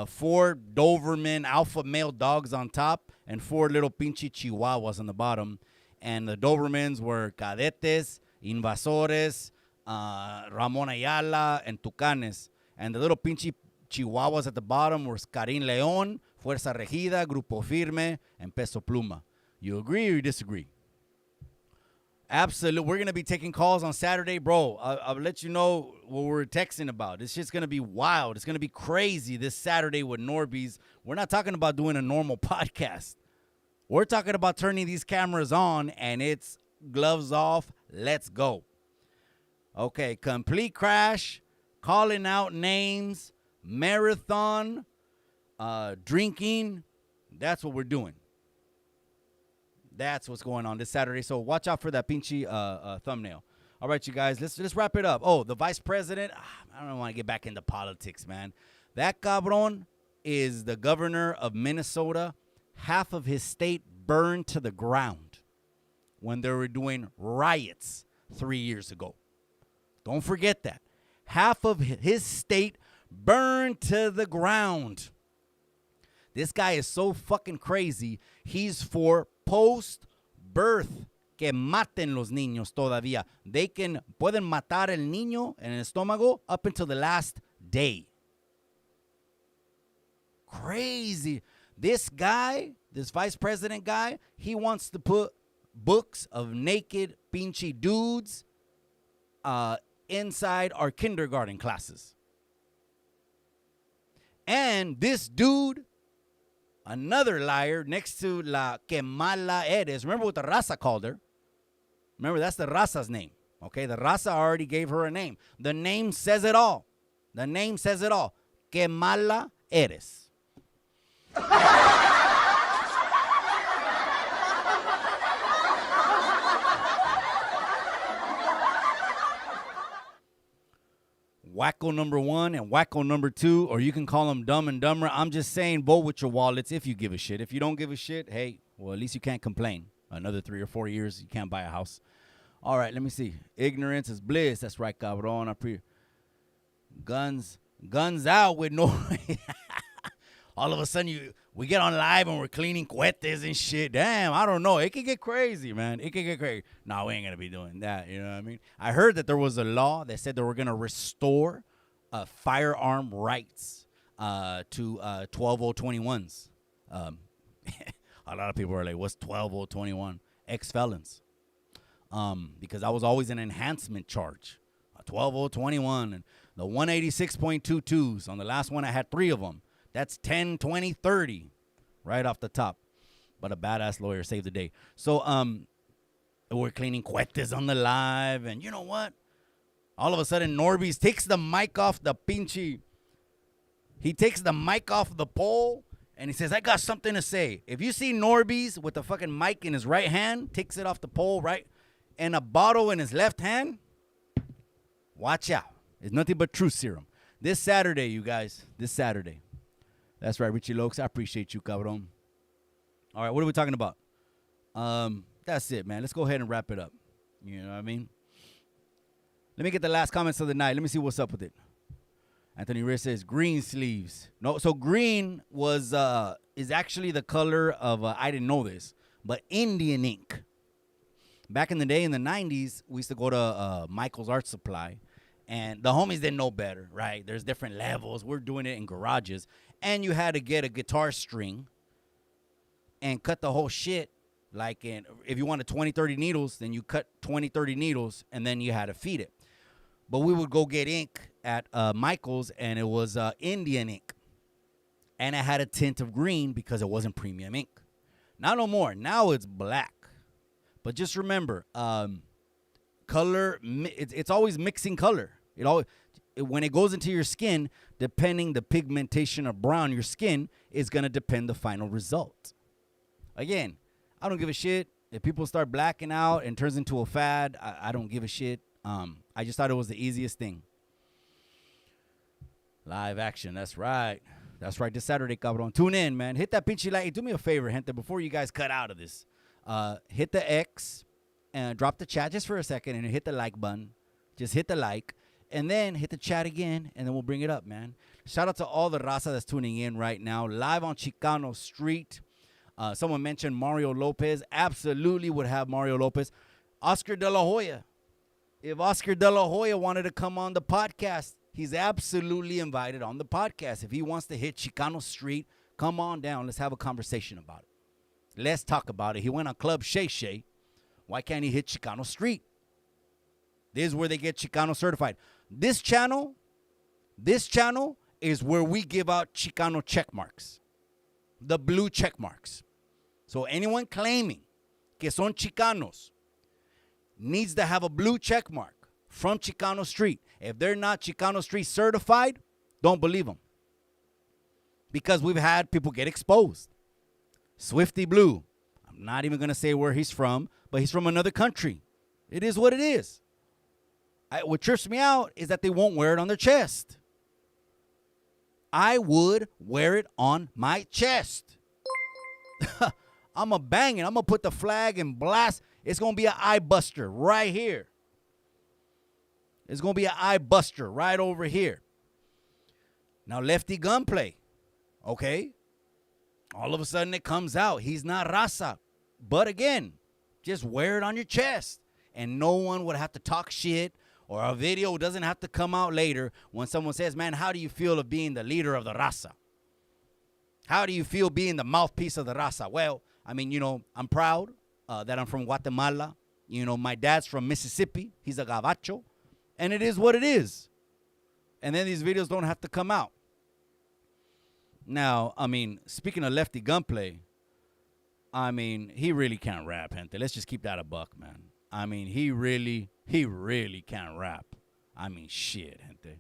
4 Doberman alpha male dogs on top and 4 little pinchy chihuahuas on the bottom. And the Dobermans were Cadetes, Invasores, Ramon Ayala, and Tucanes. And the little pinchy chihuahuas at the bottom were Karin León, Fuerza Regida, Grupo Firme, and Peso Pluma. You agree or you disagree? Absolutely. We're going to be taking calls on Saturday, bro. I'll let you know what we're texting about. This shit's going to be wild. It's going to be crazy this Saturday with Norbeez. We're not talking about doing a normal podcast. We're talking about turning these cameras on, and it's gloves off. Let's go. Okay, complete crash, calling out names, marathon, drinking. That's what we're doing. That's what's going on this Saturday. So watch out for that pinchy thumbnail. All right, you guys, let's wrap it up. Oh, the vice president. I don't want to get back into politics, man. That cabron is the governor of Minnesota. Half of his state burned to the ground when they were doing riots 3 years ago. Don't forget that. Half of his state burned to the ground. This guy is so fucking crazy. He's for post-birth. Que maten los niños todavía. Pueden matar el niño en el estómago up until the last day. Crazy. This guy, this vice president guy, he wants to put books of naked pinchy dudes inside our kindergarten classes. And this dude, another liar next to La Que Mala Eres. Remember what the raza called her? Remember, that's the raza's name. Okay, the raza already gave her a name. The name says it all. The name says it all. Que mala eres. Wacko number 1 and wacko number 2, or you can call them Dumb and Dumber. I'm just saying, vote with your wallets if you give a shit. If you don't give a shit, hey, well, at least you can't complain. Another 3 or 4 years, you can't buy a house. All right, let me see. Ignorance is bliss. That's right, cabrón. Guns out with no. All of a sudden, we get on live and we're cleaning cohetes and shit. Damn, I don't know. It could get crazy, man. It could get crazy. No, we ain't going to be doing that. You know what I mean? I heard that there was a law that said they were going to restore firearm rights to 12021s. A lot of people are like, what's 12021? Ex-felons. Because that was always an enhancement charge. 12021 and the 186.22s. On the last one, I had 3 of them. That's 10, 20, 30 right off the top. But a badass lawyer saved the day. So we're cleaning cohetes on the live. And you know what? All of a sudden, Norbeez takes the mic off the pinchy. He takes the mic off the pole. And he says, I got something to say. If you see Norbeez with the fucking mic in his right hand, takes it off the pole, right? And a bottle in his left hand, watch out. It's nothing but truth serum. This Saturday, you guys. This Saturday. That's right, Richie Lokes. I appreciate you, cabrón. All right, what are we talking about? That's it, man. Let's go ahead and wrap it up. You know what I mean? Let me get the last comments of the night. Let me see what's up with it. Anthony Reyes says green sleeves. No, so green is actually the color of, I didn't know this, but Indian ink. Back in the day, in the 90s, we used to go to Michael's Art Supply. And the homies didn't know better, right? There's different levels. We're doing it in garages. And you had to get a guitar string and cut the whole shit. Like, if you wanted 20, 30 needles, then you cut 20, 30 needles, and then you had to feed it. But we would go get ink at Michael's, and it was Indian ink. And it had a tint of green because it wasn't premium ink. Now no more. Now it's black. But just remember, color, it's always mixing color. When it goes into your skin, depending the pigmentation of brown your skin is going to depend the final result. Again, I don't give a shit. If people start blacking out and turns into a fad, I don't give a shit. I just thought it was the easiest thing. Live action, that's right. That's right, this Saturday, cabrón. Tune in, man. Hit that pinche like. Do me a favor, gente, before you guys cut out of this. Hit the X and drop the chat just for a second and hit the like button. Just hit the like. And then hit the chat again, and then we'll bring it up, man. Shout out to all the raza that's tuning in right now. Live on Chicano Street. Someone mentioned Mario Lopez. Absolutely would have Mario Lopez. Oscar De La Hoya. If Oscar De La Hoya wanted to come on the podcast, he's absolutely invited on the podcast. If he wants to hit Chicano Street, come on down. Let's have a conversation about it. Let's talk about it. He went on Club Shay Shay. Why can't he hit Chicano Street? This is where they get Chicano certified. This channel is where we give out Chicano check marks. The blue check marks. So anyone claiming que son Chicanos needs to have a blue check mark from Chicano Street. If they're not Chicano Street certified, don't believe them. Because we've had people get exposed. Swifty Blue. I'm not even going to say where he's from, but he's from another country. It is what it is. What trips me out is that they won't wear it on their chest. I would wear it on my chest. I'm going to bang it. I'm going to put the flag and blast. It's going to be an eye buster right here. It's going to be an eye buster right over here. Now, lefty gunplay. Okay? All of a sudden it comes out. He's not raza. But again, just wear it on your chest. And no one would have to talk shit. Or a video doesn't have to come out later when someone says, man, how do you feel of being the leader of the raza? How do you feel being the mouthpiece of the raza? Well, I mean, I'm proud that I'm from Guatemala. My dad's from Mississippi. He's a gabacho. And it is what it is. And then these videos don't have to come out. Now, I mean, speaking of lefty gunplay, I mean, he really can't rap, gente. Let's just keep that a buck, man. I mean, he really can't rap. I mean, shit, gente.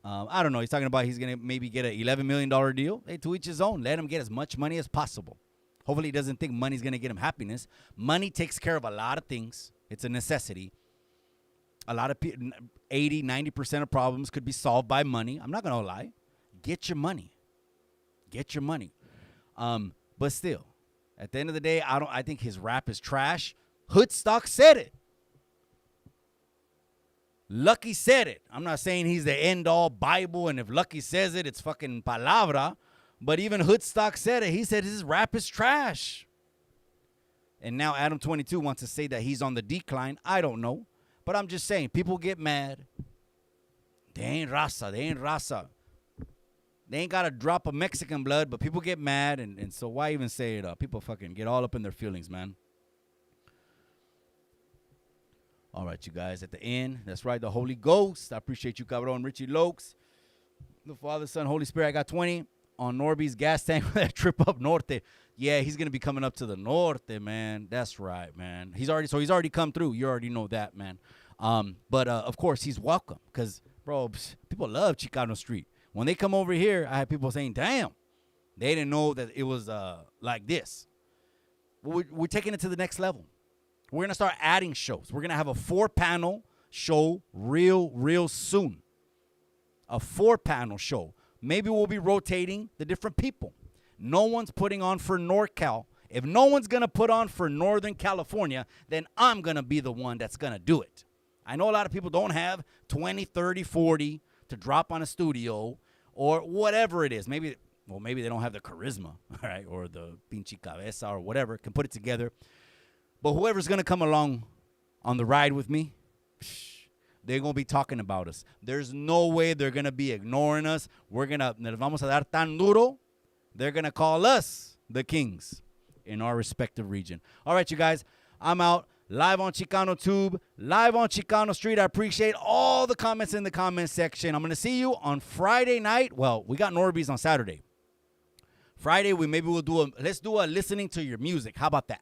I don't know. He's talking about he's going to maybe get an $11 million deal. Hey, to each his own. Let him get as much money as possible. Hopefully he doesn't think money's going to get him happiness. Money takes care of a lot of things. It's a necessity. A lot of 80, 90% of problems could be solved by money. I'm not going to lie. Get your money. Get your money. But still, at the end of the day, I think his rap is trash. Hoodstock said it. Lucky said it. I'm not saying he's the end-all Bible, and if Lucky says it, it's fucking palabra. But even Hoodstock said it. He said his rap is trash. And now Adam 22 wants to say that he's on the decline. I don't know. But I'm just saying, people get mad. They ain't raza. They ain't raza. They ain't got a drop of Mexican blood, but people get mad. And so why even say it? People fucking get all up in their feelings, man. All right, you guys, at the end, that's right, the Holy Ghost. I appreciate you, cabron. Richie Lokes, the Father, Son, Holy Spirit. I got 20 on Norbeez gas tank for that trip up norte. Yeah, he's going to be coming up to the norte, man. That's right, man. He's already come through. You already know that, man. But of course, he's welcome because, bro, people love Chicano Street. When they come over here, I had people saying, damn, they didn't know that it was like this. We're taking it to the next level. We're going to start adding shows. We're going to have a 4-panel show real soon. A 4-panel show. Maybe we'll be rotating the different people. No one's putting on for NorCal. If no one's going to put on for Northern California, then I'm going to be the one that's going to do it. I know a lot of people don't have 20, 30, 40 to drop on a studio or whatever it is. Maybe they don't have the charisma, all right, or the pinche cabeza or whatever, can put it together. But whoever's going to come along on the ride with me, they're going to be talking about us. There's no way they're going to be ignoring us. We're going to, les vamos a dar tan duro, they're going to call us the kings in our respective region. All right, you guys, I'm out. live on Chicano Tube, live on Chicano Street. I appreciate all the comments in the comment section. I'm going to see you on Friday night. Well, we got Norbeez on Saturday. Friday, let's do a listening to your music. How about that?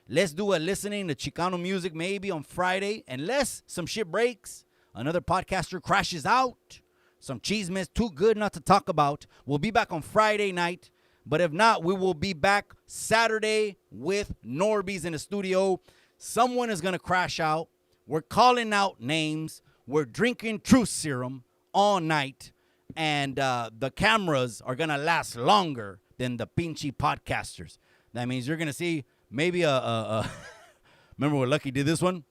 Let's do a listening to Chicano music maybe on Friday. Unless some shit breaks, another podcaster crashes out, some cheesemans too good not to talk about. We'll be back on Friday night. But if not, we will be back Saturday with Norbeez in the studio. Someone is going to crash out. We're calling out names. We're drinking truth serum all night. And the cameras are going to last longer than the pinchy podcasters. That means you're going to see maybe remember when Lucky did this one?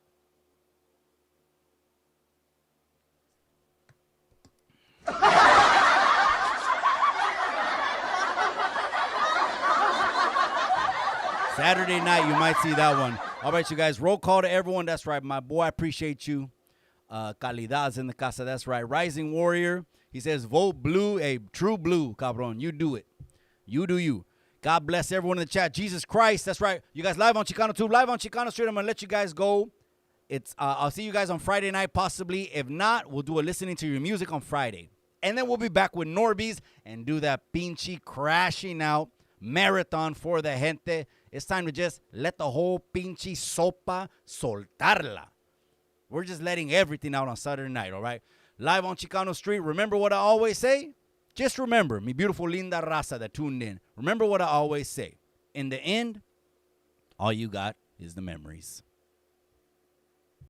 Saturday night, you might see that one. All right, you guys, roll call to everyone. That's right, my boy, I appreciate you. Calidad's in the casa. That's right. Rising Warrior, he says, vote blue, a true blue, cabron. You do it. You do you. God bless everyone in the chat. Jesus Christ, that's right. You guys live on Chicano Tube, live on Chicano Street. I'm going to let you guys go. I'll see you guys on Friday night, possibly. If not, we'll do a listening to your music on Friday. And then we'll be back with Norbeez and do that pinchy crashing out marathon for the gente. It's time to just let the whole pinchy sopa soltarla. We're just letting everything out on Saturday night, all right? Live on Chicano Street. Remember what I always say? Just remember, mi beautiful linda raza that tuned in. Remember what I always say. In the end, all you got is the memories.